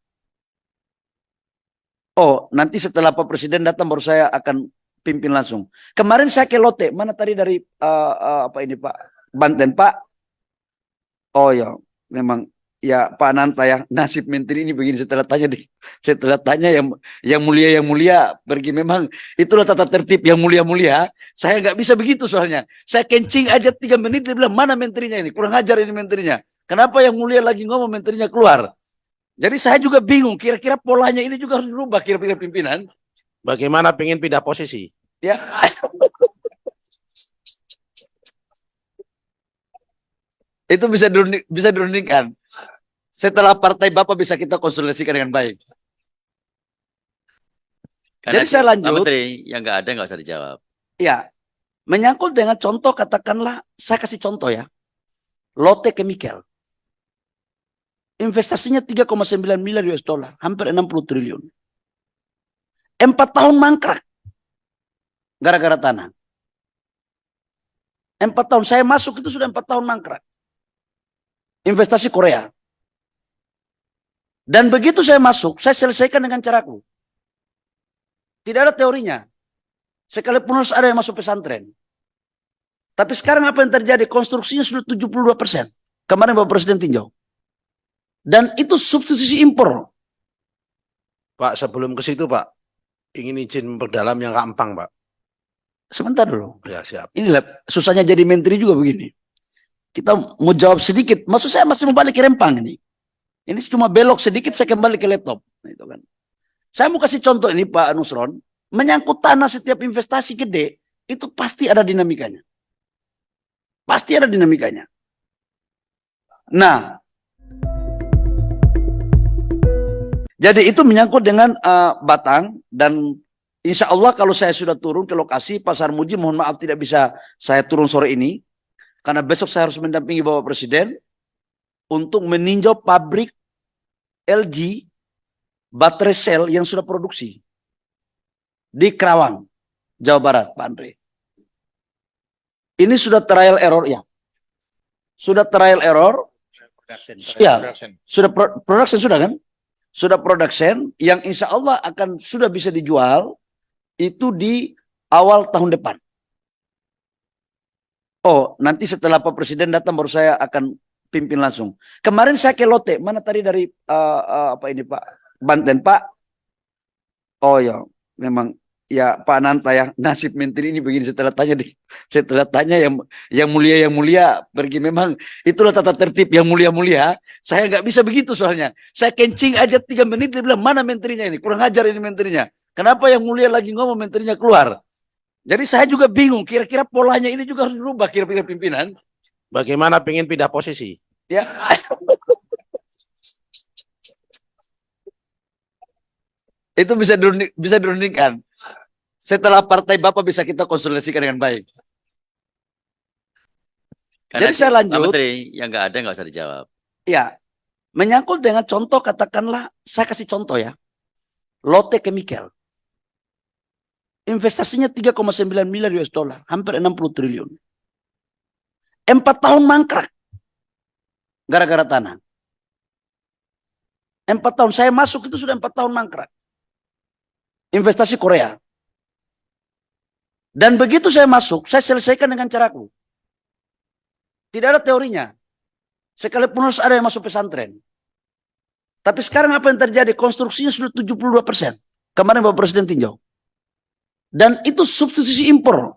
Oh, nanti setelah Pak Presiden datang baru saya akan pimpin langsung. Kemarin saya ke Lote, mana tadi dari apa ini Pak? Banten Pak. Oh ya, memang ya Pak Nanta ya, nasib menteri ini begini setelah tanya yang mulia pergi, memang itulah tata tertib yang mulia. Saya nggak bisa begitu soalnya. Saya kencing aja 3 menit dia bilang mana menterinya ini, kurang ajar ini menterinya. Kenapa yang mulia lagi ngomong menterinya keluar? Jadi saya juga bingung, kira-kira polanya ini juga harus berubah kira-kira pimpinan. Bagaimana pengen pindah posisi? Ya. Itu bisa dirundingkan. Setelah partai Bapak bisa kita konsolidasikan dengan baik. Karena Jadi saya Pak lanjut. Menteri, yang nggak ada nggak usah dijawab. Ya, menyangkut dengan contoh, katakanlah, saya kasih contoh ya. Lotte Chemical. Investasinya 3,9 miliar US dollar, hampir 60 triliun. 4 tahun mangkrak. Gara-gara tanah. 4 tahun, saya masuk itu sudah 4 tahun mangkrak. Investasi Korea. Dan begitu saya masuk, saya selesaikan dengan caraku. Tidak ada teorinya. Sekalipun harus ada yang masuk pesantren. Tapi sekarang apa yang terjadi? Konstruksinya sudah 72%. Kemarin Bapak Presiden tinjau. Dan itu substitusi impor. Pak, sebelum ke situ Pak, ingin izin memperdalam yang Kak Empang, Pak. Sebentar dulu. Ya, siap. Inilah susahnya jadi menteri juga begini. Kita mau jawab sedikit, maksud saya masih mau balik ke Rempang ini. Ini cuma belok sedikit saya kembali ke laptop. Nah, itu kan. Saya mau kasih contoh ini Pak Nusron, menyangkut tanah setiap investasi gede, itu pasti ada dinamikanya. Pasti ada dinamikanya. Nah, jadi itu menyangkut dengan Batang dan insya Allah kalau saya sudah turun ke lokasi Pasar Muji, mohon maaf tidak bisa saya turun sore ini. Karena besok saya harus mendampingi Bapak Presiden untuk meninjau pabrik LG baterai sel yang sudah produksi di Kerawang, Jawa Barat, Pak Andre. Ini sudah trial error ya. Sudah trial error. Ya, sudah production sudah kan? Sudah production yang insya Allah akan sudah bisa dijual itu di awal tahun depan. Oh, nanti setelah Pak Presiden datang baru saya akan pimpin langsung. Kemarin saya ke Lote, mana tadi dari apa ini Pak? Banten Pak. Oh ya, memang ya Pak Nanta ya, nasib menteri ini begini setelah tanya yang mulia pergi, memang itulah tata tertib yang mulia. Saya nggak bisa begitu soalnya. Saya kencing aja 3 menit dia bilang mana menterinya ini? Kurang ajar ini menterinya. Kenapa yang mulia lagi ngomong menterinya keluar? Jadi saya juga bingung, kira-kira polanya ini juga harus dirubah kira-kira pimpinan. Bagaimana pengen pindah posisi? Ya. Itu bisa dirundingkan. Setelah partai Bapak bisa kita konsolidasikan dengan baik. Karena Jadi saya Pak lanjut. Menteri, yang nggak ada nggak usah dijawab. Ya, menyangkut dengan contoh, katakanlah, saya kasih contoh ya. Lotte Chemical. Investasinya 3,9 miliar US dollar, hampir 60 triliun. 4 tahun mangkrak. Gara-gara tanah. 4 tahun, saya masuk itu sudah 4 tahun mangkrak. Investasi Korea. Dan begitu saya masuk, saya selesaikan dengan caraku. Tidak ada teorinya. Sekalipun harus ada yang masuk pesantren. Tapi sekarang apa yang terjadi? Konstruksinya sudah 72%. Kemarin Bapak Presiden tinjau. Dan itu substitusi impor.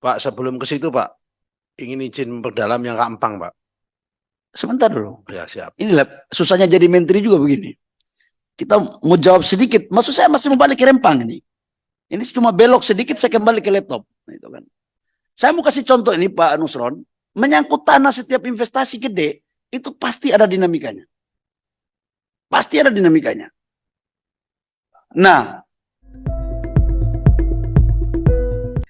Pak, sebelum ke situ Pak, ingin izin memperdalam yang Kak Empang, Pak. Sebentar dulu. Ya, siap. Inilah susahnya jadi menteri juga begini. Kita mau jawab sedikit. Maksud saya masih mau balik ke Rempang ini. Ini cuma belok sedikit saya kembali ke laptop. Nah, itu kan. Saya mau kasih contoh ini Pak Nusron. Menyangkut tanah setiap investasi gede, itu pasti ada dinamikanya. Pasti ada dinamikanya. Nah,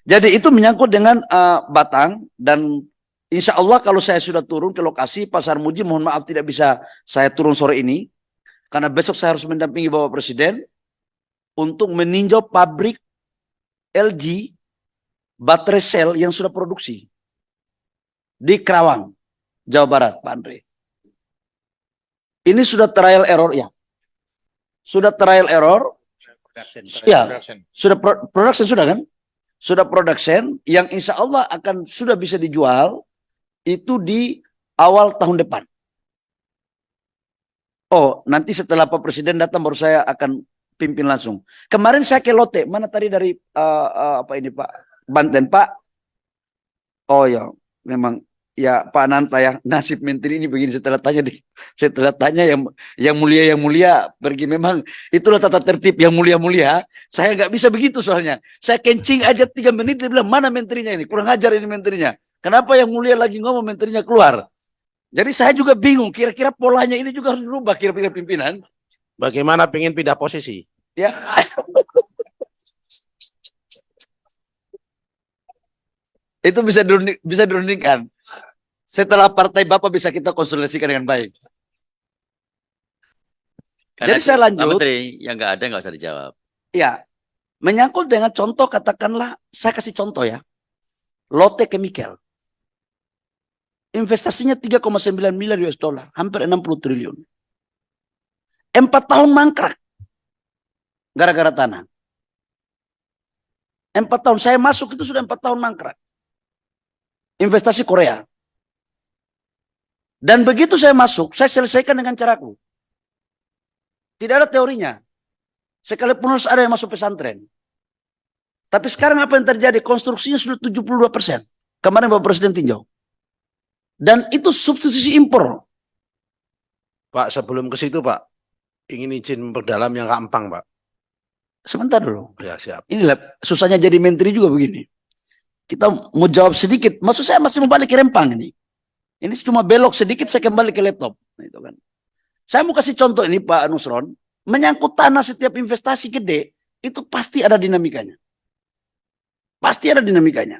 jadi itu menyangkut dengan Batang dan insya Allah kalau saya sudah turun ke lokasi Pasar Muji, mohon maaf tidak bisa saya turun sore ini. Karena besok saya harus mendampingi Bapak Presiden untuk meninjau pabrik LG baterai sel yang sudah produksi di Kerawang, Jawa Barat, Pak Andre. Ini sudah trial error ya. Sudah trial error. Ya, sudah production sudah kan? Sudah production yang insya Allah akan sudah bisa dijual itu di awal tahun depan. Oh, nanti setelah Pak Presiden datang baru saya akan pimpin langsung. Kemarin saya ke Lote, mana tadi dari apa ini Pak? Banten Pak. Oh ya, memang ya Pak Nanta ya, nasib menteri ini begini setelah tanya yang mulia pergi, memang itulah tata tertib yang mulia. Saya nggak bisa begitu soalnya. Saya kencing aja 3 menit dia bilang mana menterinya ini? Kurang ajar ini menterinya. Kenapa yang mulia lagi ngomong menterinya keluar? Jadi saya juga bingung, kira-kira polanya ini juga harus dirubah kira-kira pimpinan. Bagaimana pengen pindah posisi? Ya. Itu bisa dirundingkan. Setelah partai Bapak bisa kita konsolidasikan dengan baik. Karena Jadi saya Pak lanjut. Menteri, yang nggak ada nggak usah dijawab. Ya, menyangkut dengan contoh, katakanlah, saya kasih contoh ya. Lotte Chemical. Investasinya 3,9 miliar US dollar, hampir 60 triliun. 4 tahun mangkrak. Gara-gara tanah. 4 tahun, saya masuk itu sudah 4 tahun mangkrak. Investasi Korea. Dan begitu saya masuk, saya selesaikan dengan caraku. Tidak ada teorinya. Sekalipun harus ada yang masuk pesantren. Tapi sekarang apa yang terjadi? Konstruksinya sudah 72%. Kemarin Bapak Presiden tinjau. Dan itu substitusi impor. Pak, sebelum ke situ Pak, ingin izin memperdalam yang Kak Empang Pak. Sebentar dulu. Ya siap. Inilah susahnya jadi menteri juga begini. Kita mau jawab sedikit. Maksud saya masih mau balik ke Rempang ini. Ini cuma belok sedikit saya kembali ke laptop. Nah, itu kan. Saya mau kasih contoh ini Pak Nusron. Menyangkut tanah setiap investasi gede. Itu pasti ada dinamikanya. Pasti ada dinamikanya.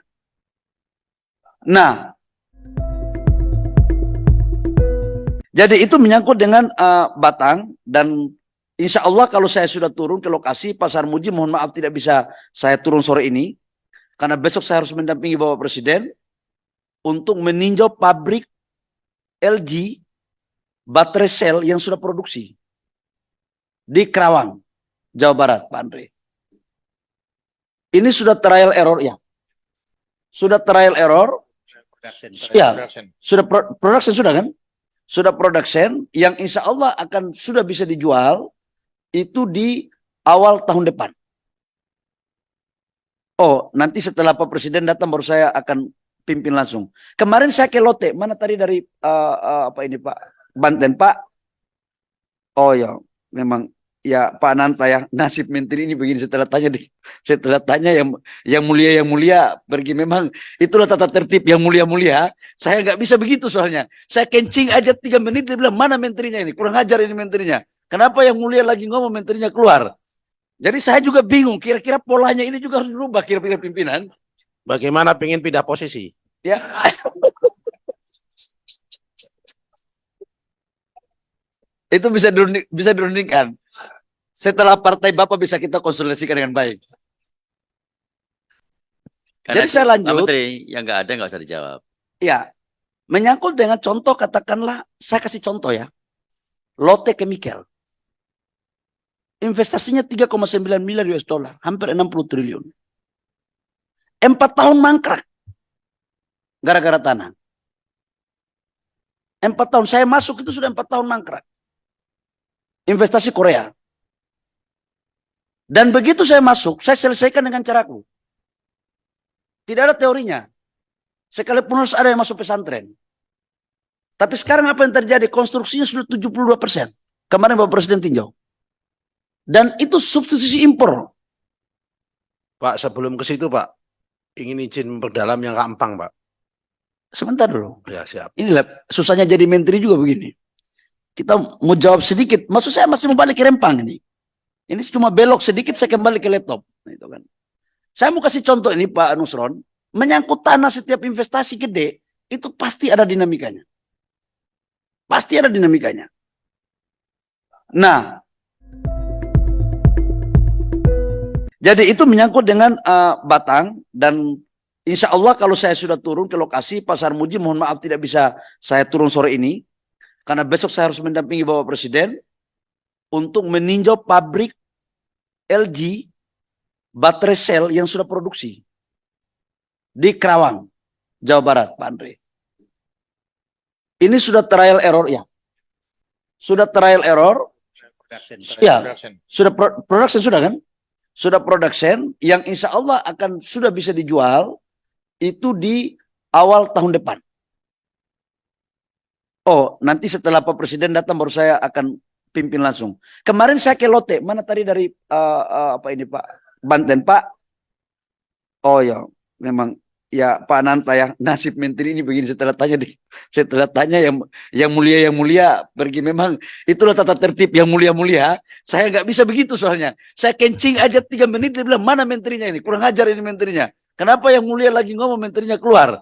Nah. Jadi itu menyangkut dengan Batang. Dan insya Allah kalau saya sudah turun ke lokasi Pasar Muji. Mohon maaf tidak bisa saya turun sore ini. Karena besok saya harus mendampingi Bapak Presiden. Untuk meninjau pabrik LG baterai sel yang sudah produksi di Kerawang, Jawa Barat, Pak Andre. Ini sudah trial error ya. Sudah trial error. Ya, sudah production sudah kan? Sudah production yang insya Allah akan sudah bisa dijual itu di awal tahun depan. Oh, nanti setelah Pak Presiden datang baru saya akan pimpin langsung. Kemarin saya ke Lote, mana tadi dari apa ini Pak Banten Pak? Oh ya, memang ya Pak Nanta ya nasib menteri ini begini setelah tanya yang mulia pergi memang itulah tata tertib yang mulia. Saya nggak bisa begitu soalnya. Saya kencing aja 3 menit dia bilang mana menterinya ini kurang ajar ini menterinya. Kenapa yang mulia lagi ngomong menterinya keluar? Jadi saya juga bingung kira-kira polanya ini juga harus dirubah kira-kira pimpinan. Bagaimana pengen pindah posisi? Ya. Itu bisa dirundingkan. Setelah partai Bapak bisa kita konsolidasikan dengan baik. Karena Jadi saya Pak lanjut. Menteri, yang nggak ada nggak usah dijawab. Ya, menyangkut dengan contoh katakanlah, saya kasih contoh ya. Lotte Chemical. Investasinya 3,9 miliar US dollar, hampir 60 triliun. 4 tahun mangkrak. Gara-gara tanah. 4 tahun saya masuk itu sudah 4 tahun mangkrak. Investasi Korea. Dan begitu saya masuk, saya selesaikan dengan caraku. Tidak ada teorinya. Sekalipun harus ada yang masuk pesantren. Tapi sekarang apa yang terjadi? Konstruksinya sudah 72%. Kemarin Bapak Presiden tinjau. Dan itu substitusi impor. Pak, sebelum ke situ Pak, ingin izin memperdalam yang Kak Empang Pak. Sebentar dulu. Ya siap. Inilah susahnya jadi menteri juga begini. Kita mau jawab sedikit. Maksud saya masih mau balik ke Rempang ini. Ini cuma belok sedikit saya kembali ke laptop. Nah, itu kan. Saya mau kasih contoh ini Pak Nusron. Menyangkut tanah setiap investasi gede. Itu pasti ada dinamikanya. Pasti ada dinamikanya. Nah. Jadi itu menyangkut dengan Batang. Dan insya Allah kalau saya sudah turun ke lokasi Pasar Muji. Mohon maaf tidak bisa saya turun sore ini. Karena besok saya harus mendampingi Bapak Presiden. Untuk meninjau pabrik LG baterai sel yang sudah produksi di Kerawang, Jawa Barat, Pak Andre. Ini sudah trial error ya. Sudah trial error. Ya, sudah production sudah kan? Sudah production yang insya Allah akan sudah bisa dijual itu di awal tahun depan. Oh, nanti setelah Pak Presiden datang baru saya akan pimpin langsung. Kemarin saya ke Lote, mana tadi dari apa ini Pak Banten Pak? Oh ya, memang ya Pak Nanta ya nasib menteri ini begini setelah tanya yang mulia pergi memang itulah tata tertib yang mulia. Saya nggak bisa begitu soalnya. Saya kencing aja 3 menit dia bilang mana menterinya ini kurang ajar ini menterinya. Kenapa yang mulia lagi ngomong menterinya keluar?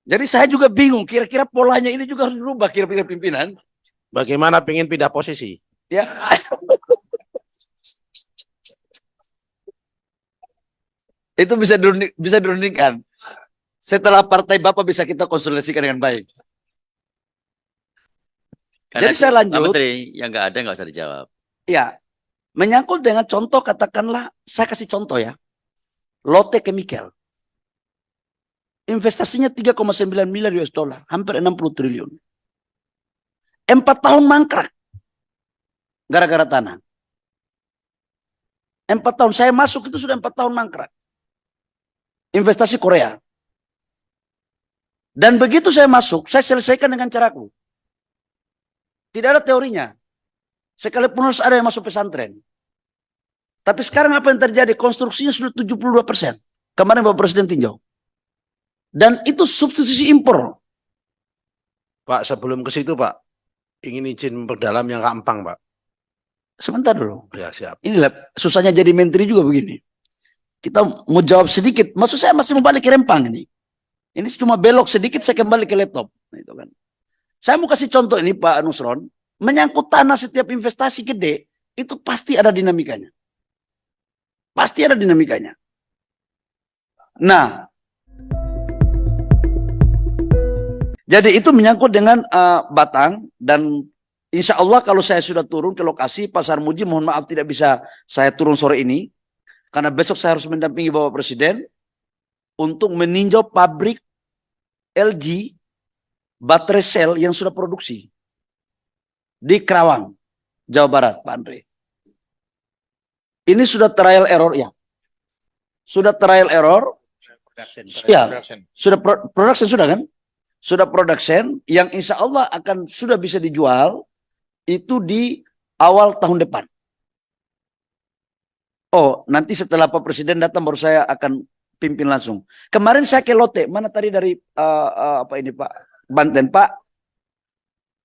Jadi saya juga bingung kira-kira polanya ini juga harus dirubah kira-kira pimpinan. Bagaimana pengen pindah posisi? Ya. Itu bisa dirundingkan. Setelah partai Bapak bisa kita konsolidasikan dengan baik. Karena Jadi saya Pak lanjut. Menteri, yang nggak ada nggak usah dijawab. Ya. Menyangkut dengan contoh katakanlah, saya kasih contoh ya. Lotte Chemical. Investasinya 3,9 miliar US dollar, hampir 60 triliun. 4 tahun mangkrak. Gara-gara tanah. 4 tahun saya masuk itu sudah 4 tahun mangkrak. Investasi Korea. Dan begitu saya masuk, saya selesaikan dengan caraku. Tidak ada teorinya. Sekalipun harus ada yang masuk pesantren. Tapi sekarang apa yang terjadi? Konstruksinya sudah 72%. Kemarin Bapak Presiden tinjau. Dan itu substitusi impor. Pak, sebelum ke situ Pak, ingin izin memperdalam yang Kak Empang Pak. Sebentar dulu. Ya siap. Inilah susahnya jadi menteri juga begini. Kita mau jawab sedikit. Maksud saya masih mau balik ke Rempang ini. Ini cuma belok sedikit saya kembali ke laptop. Itu kan. Saya mau kasih contoh ini Pak Nusron. Menyangkut tanah setiap investasi gede. Itu pasti ada dinamikanya. Pasti ada dinamikanya. Nah. Jadi itu menyangkut dengan Batang. Dan insya Allah kalau saya sudah turun ke lokasi Pasar Muji. Mohon maaf tidak bisa saya turun sore ini. Karena besok saya harus mendampingi Bapak Presiden. Untuk meninjau pabrik LG baterai sel yang sudah produksi di Kerawang, Jawa Barat, Pak Andre. Ini sudah trial error ya, sudah trial error, ya, sudah production sudah kan, sudah production yang insya Allah akan sudah bisa dijual itu di awal tahun depan. Oh, nanti setelah Pak Presiden datang baru saya akan pimpin langsung. Kemarin saya ke Lotte, mana tadi dari apa ini Pak Banten Pak?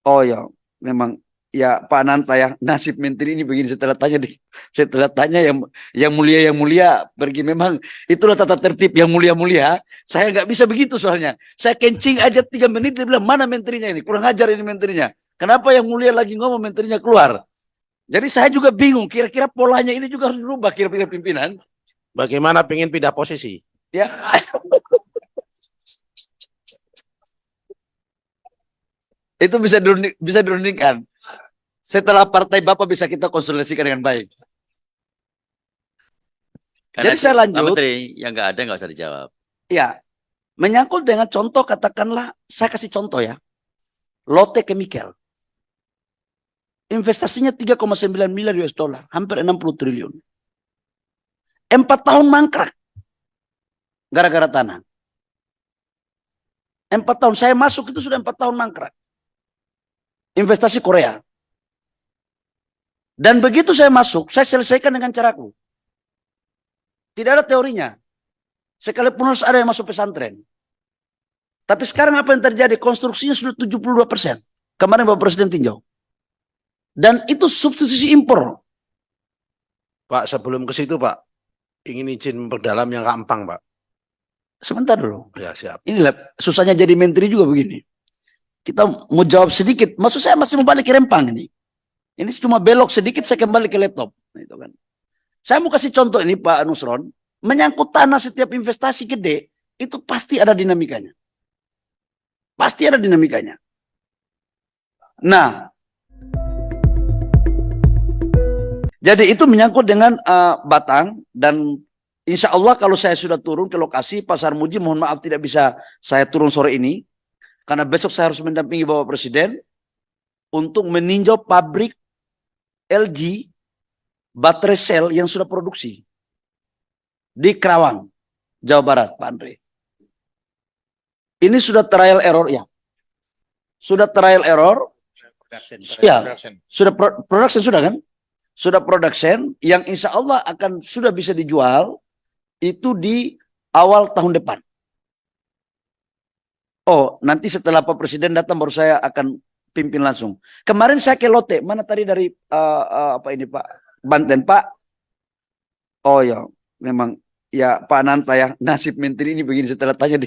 Oh ya, memang ya Pak Nanta ya nasib menteri ini begini setelah tanya yang mulia pergi memang itulah tata tertib yang mulia. Saya nggak bisa begitu soalnya. Saya kencing aja 3 menit dia bilang mana menterinya ini kurang ajar ini menterinya. Kenapa yang mulia lagi ngomong menterinya keluar? Jadi saya juga bingung kira-kira polanya ini juga harus dirubah kira-kira pimpinan. Bagaimana pengen pindah posisi? Ya. Itu bisa dirundingkan. Setelah partai Bapak bisa kita konsolidasikan dengan baik. Karena Jadi saya Pak lanjut. Menteri, yang nggak ada nggak usah dijawab. Ya, menyangkut dengan contoh katakanlah, saya kasih contoh ya. Lotte Chemical. Investasinya 3,9 miliar US dollar, hampir 60 triliun. 4 tahun mangkrak. Gara-gara tanah. 4 tahun saya masuk itu sudah 4 tahun mangkrak. Investasi Korea. Dan begitu saya masuk, saya selesaikan dengan caraku. Tidak ada teorinya. Sekalipun harus ada yang masuk pesantren. Tapi sekarang apa yang terjadi? Konstruksinya sudah 72%. Kemarin Bapak Presiden tinjau. Dan itu substitusi impor. Pak, sebelum ke situ Pak, ingin izin memperdalam yang Kak Empang Pak. Sebentar dulu. Ya siap. Inilah susahnya jadi menteri juga begini. Kita mau jawab sedikit. Maksud saya masih mau balik ke Rempang ini. Ini cuma belok sedikit saya kembali ke laptop. Itu kan. Saya mau kasih contoh ini Pak Nusron. Menyangkut tanah setiap investasi gede. Itu pasti ada dinamikanya. Pasti ada dinamikanya. Nah. Jadi itu menyangkut dengan Batang. Dan insya Allah kalau saya sudah turun ke lokasi Pasar Muji. Mohon maaf tidak bisa saya turun sore ini. Karena besok saya harus mendampingi Bapak Presiden. Untuk meninjau pabrik LG baterai sel yang sudah produksi di Kerawang, Jawa Barat, Pak Andre. Ini sudah trial error ya, sudah trial error, ya, sudah production sudah kan, sudah production yang insya Allah akan sudah bisa dijual itu di awal tahun depan. Oh, nanti setelah Pak Presiden datang baru saya akan pimpin langsung. Kemarin saya ke Lotte, mana tadi dari apa ini Pak Banten Pak? Oh ya, memang ya Pak Nanta ya nasib menteri ini begini setelah tanya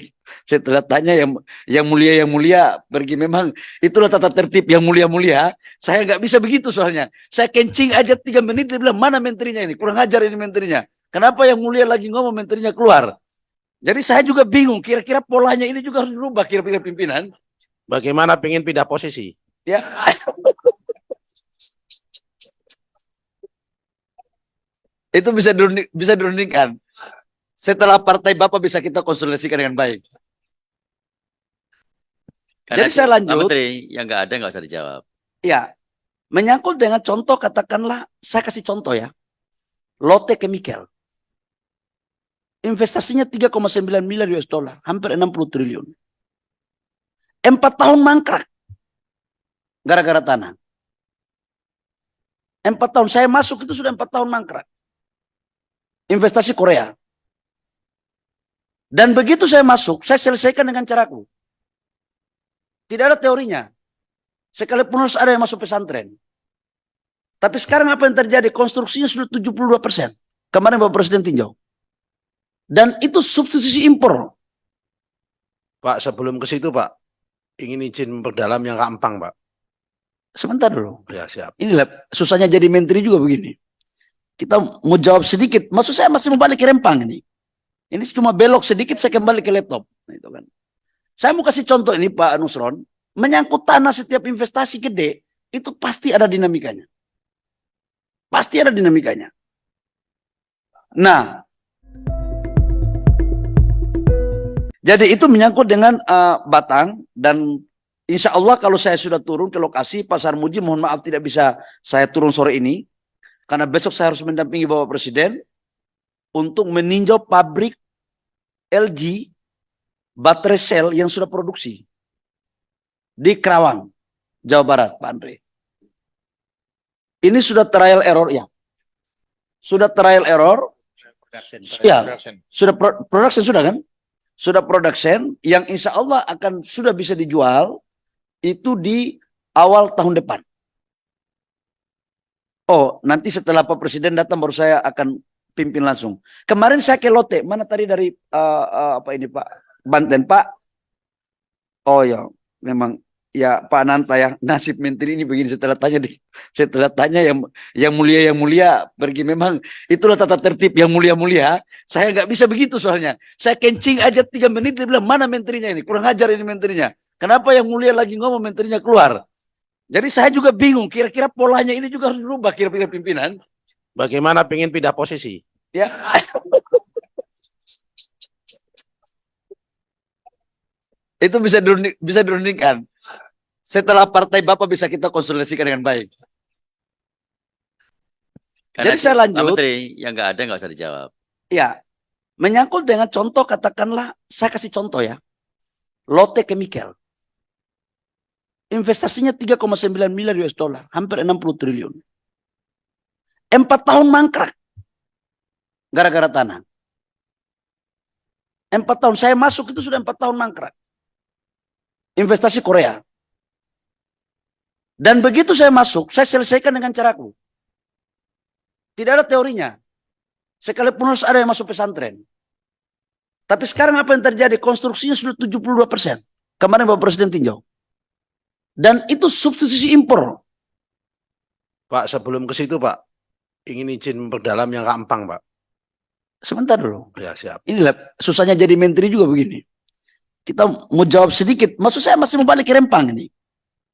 yang mulia pergi memang itulah tata tertib yang mulia. Saya nggak bisa begitu soalnya. Saya kencing aja 3 menit dia bilang mana menterinya ini kurang ajar ini menterinya. Kenapa yang mulia lagi ngomong menterinya keluar? Jadi saya juga bingung kira-kira polanya ini juga harus dirubah kira-kira pimpinan. Bagaimana pengen pindah posisi? Ya. Itu bisa dirundingkan. Setelah partai Bapak bisa kita konsolidasikan dengan baik. Karena Jadi saya Pak lanjut. Menteri, yang nggak ada nggak usah dijawab. Ya, menyangkut dengan contoh katakanlah, saya kasih contoh ya. Lotte Chemical. Investasinya 3,9 miliar US dollar, hampir 60 triliun. 4 tahun mangkrak gara-gara tanah. 4 tahun saya masuk itu sudah 4 tahun mangkrak. Investasi Korea. Dan begitu saya masuk, saya selesaikan dengan caraku. Tidak ada teorinya. Sekalipun harus ada yang masuk pesantren. Tapi sekarang apa yang terjadi? Konstruksinya sudah 72%. Kemarin Bapak Presiden tinjau. Dan itu substitusi impor. Pak, sebelum ke situ Pak, ingin izin memperdalam yang Kak Empang Pak. Sebentar dulu. Ya siap. Inilah susahnya jadi menteri juga begini. Kita mau jawab sedikit. Maksud saya masih mau balik ke Rempang ini. Ini cuma belok sedikit saya kembali ke laptop. Itu kan. Saya mau kasih contoh ini Pak Nusron. Menyangkut tanah setiap investasi gede. Itu pasti ada dinamikanya. Pasti ada dinamikanya. Nah. Jadi itu menyangkut dengan Batang. Dan insya Allah kalau saya sudah turun ke lokasi Pasar Muji, mohon maaf tidak bisa saya turun sore ini. Karena besok saya harus mendampingi Bapak Presiden untuk meninjau pabrik LG baterai sel yang sudah produksi di Kerawang, Jawa Barat, Pak Andre. Ini sudah trial error ya. Sudah trial error. Ya, sudah production sudah kan? Sudah production yang insya Allah akan sudah bisa dijual itu di awal tahun depan. Oh, nanti setelah Pak Presiden datang baru saya akan pimpin langsung. Kemarin saya ke Lotte, mana tadi dari apa ini Pak Banten Pak? Oh ya, memang ya Pak Nanta ya, nasib menteri ini begini setelah tanya yang mulia pergi, memang itulah tata tertib yang mulia. Saya nggak bisa begitu soalnya. Saya kencing aja 3 menit dia bilang mana menterinya ini, kurang ajar ini menterinya. Kenapa yang mulia lagi ngomong menterinya keluar? Jadi saya juga bingung, kira-kira polanya ini juga harus berubah kira-kira pimpinan. Bagaimana pengen pindah posisi? Ya. Itu bisa dirundingkan. Setelah partai Bapak bisa kita konsolidasikan dengan baik. Karena Jadi saya Pak lanjut. Menteri, yang nggak ada nggak usah dijawab. Ya, menyangkut dengan contoh, katakanlah, saya kasih contoh ya. Lotte Chemical. Investasinya 3,9 miliar US dollar, hampir 60 triliun. 4 tahun mangkrak gara-gara tanah. 4 tahun saya masuk itu sudah 4 tahun mangkrak. Investasi Korea. Dan begitu saya masuk, saya selesaikan dengan caraku. Tidak ada teorinya. Sekalipun harus ada yang masuk pesantren. Tapi sekarang apa yang terjadi? Konstruksinya sudah 72%. Kemarin Bapak Presiden tinjau. Dan itu substitusi impor. Pak, sebelum ke situ Pak, ingin izin memperdalam yang Kak Empang Pak. Sebentar dulu. Ya siap. Inilah susahnya jadi menteri juga begini. Kita mau jawab sedikit. Maksud saya masih mau balik ke Rempang ini.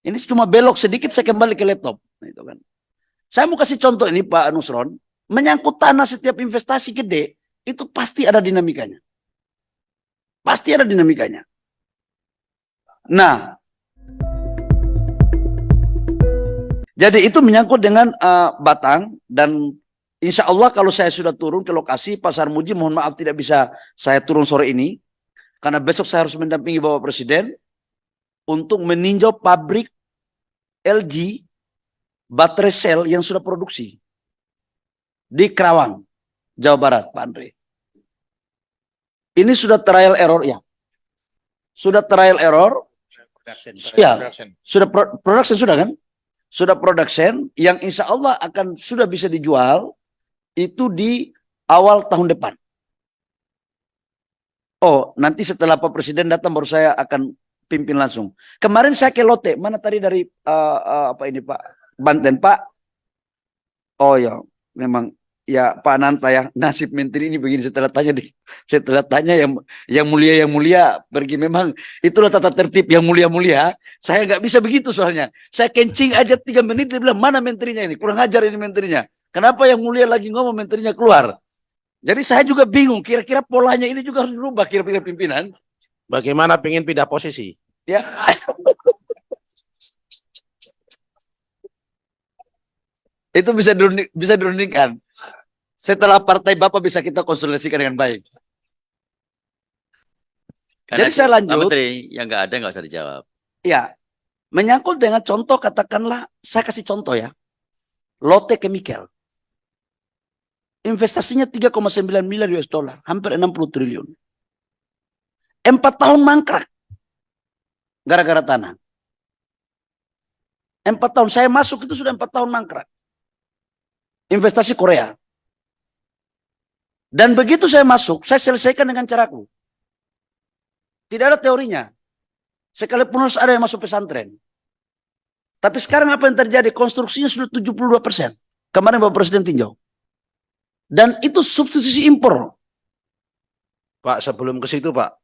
Ini cuma belok sedikit saya kembali ke laptop. Itu kan. Saya mau kasih contoh ini Pak Nusron. Menyangkut tanah setiap investasi gede. Itu pasti ada dinamikanya. Pasti ada dinamikanya. Nah. Jadi itu menyangkut dengan Batang. Dan insya Allah kalau saya sudah turun ke lokasi Pasar Muji, mohon maaf tidak bisa saya turun sore ini. Karena besok saya harus mendampingi Bapak Presiden untuk meninjau pabrik LG baterai sel yang sudah produksi di Kerawang, Jawa Barat, Pak Andre. Ini sudah trial error ya. Sudah trial error. Ya, sudah production sudah kan? Sudah production yang insya Allah akan sudah bisa dijual itu di awal tahun depan. Oh, nanti setelah Pak Presiden datang baru saya akan pimpin langsung. Kemarin saya ke Lotte, mana tadi dari apa ini Pak Banten Pak? Oh ya, memang ya Pak Nanta ya, nasib menteri ini begini setelah tanya yang mulia pergi, memang itulah tata tertib yang mulia. Saya nggak bisa begitu soalnya. Saya kencing aja 3 menit dia bilang mana menterinya ini, kurang ajar ini menterinya. Kenapa yang mulia lagi ngomong menterinya keluar? Jadi saya juga bingung, kira-kira polanya ini juga harus berubah kira-kira pimpinan. Bagaimana pengen pindah posisi? Ya. Itu bisa dirundingkan. setelah partai Bapak bisa kita konsolidasikan dengan baik. Karena Jadi saya Pak lanjut. Menteri, yang nggak ada nggak usah dijawab. Ya, menyangkut dengan contoh, katakanlah, saya kasih contoh ya. Lotte Chemical. Investasinya 3,9 miliar US dollar, hampir 60 triliun. 4 tahun mangkrak. Gara-gara tanah. 4 tahun, saya masuk itu sudah 4 tahun mangkrak. Investasi Korea. Dan begitu saya masuk, saya selesaikan dengan caraku. Tidak ada teorinya. Sekalipun harus ada yang masuk pesantren. Tapi sekarang apa yang terjadi? Konstruksinya sudah 72%. Kemarin Bapak Presiden tinjau. Dan itu substitusi impor. Pak, sebelum ke situ Pak,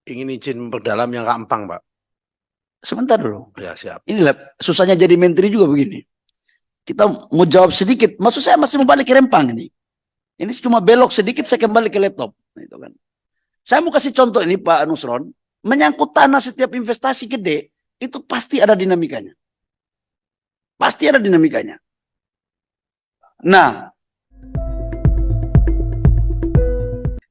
ingin izin memperdalam yang Kak Empang Pak. Sebentar dulu. Ya siap. Inilah susahnya jadi menteri juga begini. Kita mau jawab sedikit. Maksud saya masih mau balik ke rempang ini. Ini cuma belok sedikit saya kembali ke laptop. Itu kan. Saya mau kasih contoh ini Pak Nusron. Menyangkut tanah, setiap investasi gede, itu pasti ada dinamikanya. Pasti ada dinamikanya. Nah,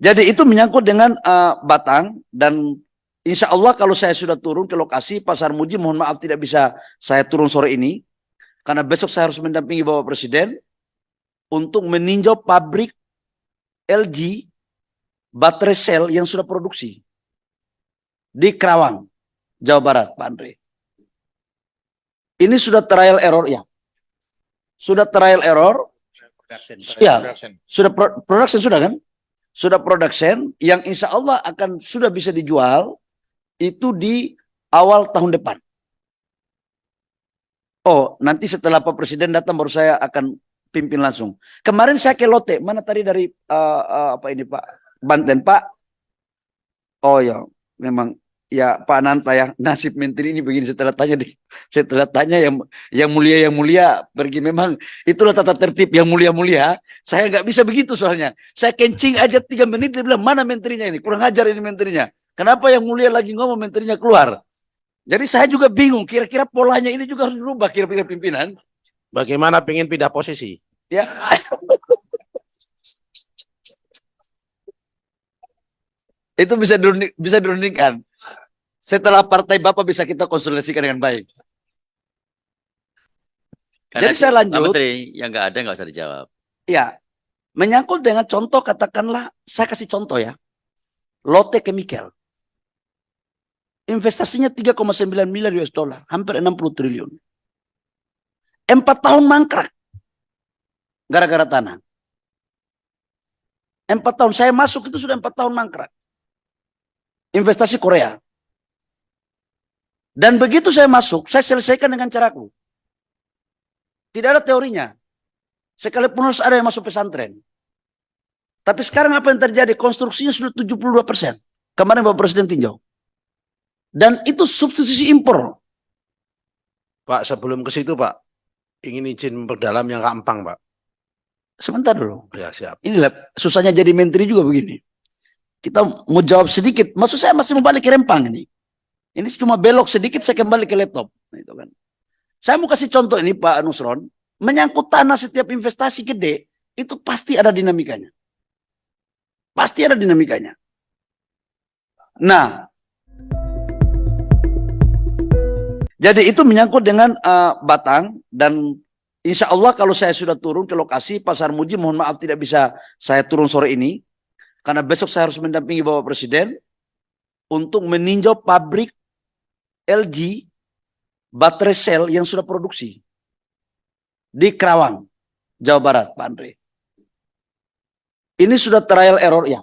jadi itu menyangkut dengan Batang, dan insya Allah kalau saya sudah turun ke lokasi Pasar Muji, mohon maaf tidak bisa saya turun sore ini, karena besok saya harus mendampingi Bapak Presiden untuk meninjau pabrik LG baterai sel yang sudah produksi di Kerawang, Jawa Barat, Pak Andre. Ini sudah trial error ya. Sudah trial error. Ya, sudah production sudah kan? Sudah production yang insya Allah akan sudah bisa dijual itu di awal tahun depan. Oh, nanti setelah Pak Presiden datang baru saya akan pimpin langsung. Kemarin saya ke Lotte, mana tadi dari apa ini Pak Banten Pak? Oh ya, memang ya Pak Nanta ya, nasib menteri ini begini. Setelah tanya yang mulia pergi, memang itulah tata tertib yang mulia. Saya nggak bisa begitu soalnya. Saya kencing aja 3 menit dia bilang mana menterinya ini, kurang ajar ini menterinya. Kenapa yang mulia lagi ngomong menterinya keluar? Jadi saya juga bingung, kira-kira polanya ini juga harus berubah kira-kira pimpinan. Bagaimana pengen pindah posisi? Ya. Itu bisa dirundingkan. Setelah partai Bapak bisa kita konsolidasikan dengan baik. Karena Jadi saya Pak lanjut. Menteri, yang nggak ada nggak usah dijawab. Ya, menyangkut dengan contoh, katakanlah, saya kasih contoh ya. Lotte Chemical. Investasinya 3,9 miliar US dollar, hampir 60 triliun. 4 tahun mangkrak. Gara-gara tanah. 4 tahun, saya masuk itu sudah 4 tahun mangkrak. Investasi Korea. Dan begitu saya masuk, saya selesaikan dengan caraku. Tidak ada teorinya. Sekalipun harus ada yang masuk pesantren. Tapi sekarang apa yang terjadi? Konstruksinya sudah 72%. Kemarin Bapak Presiden tinjau. Dan itu substitusi impor. Pak, sebelum ke situ Pak, ingin izin memperdalam yang Kak Empang Pak. Sebentar dulu. Ya siap. Inilah susahnya jadi menteri juga begini. Kita mau jawab sedikit. Maksud saya masih mau balik ke rempang ini. Ini cuma belok sedikit saya kembali ke laptop. Itu kan. Saya mau kasih contoh ini Pak Nusron. Menyangkut tanah, setiap investasi gede, itu pasti ada dinamikanya. Pasti ada dinamikanya. Nah, jadi itu menyangkut dengan Batang, dan insya Allah kalau saya sudah turun ke lokasi Pasar Muji, mohon maaf tidak bisa saya turun sore ini, karena besok saya harus mendampingi Bapak Presiden untuk meninjau pabrik LG baterai sel yang sudah produksi di Kerawang, Jawa Barat, Pak Andre. Ini sudah trial error ya.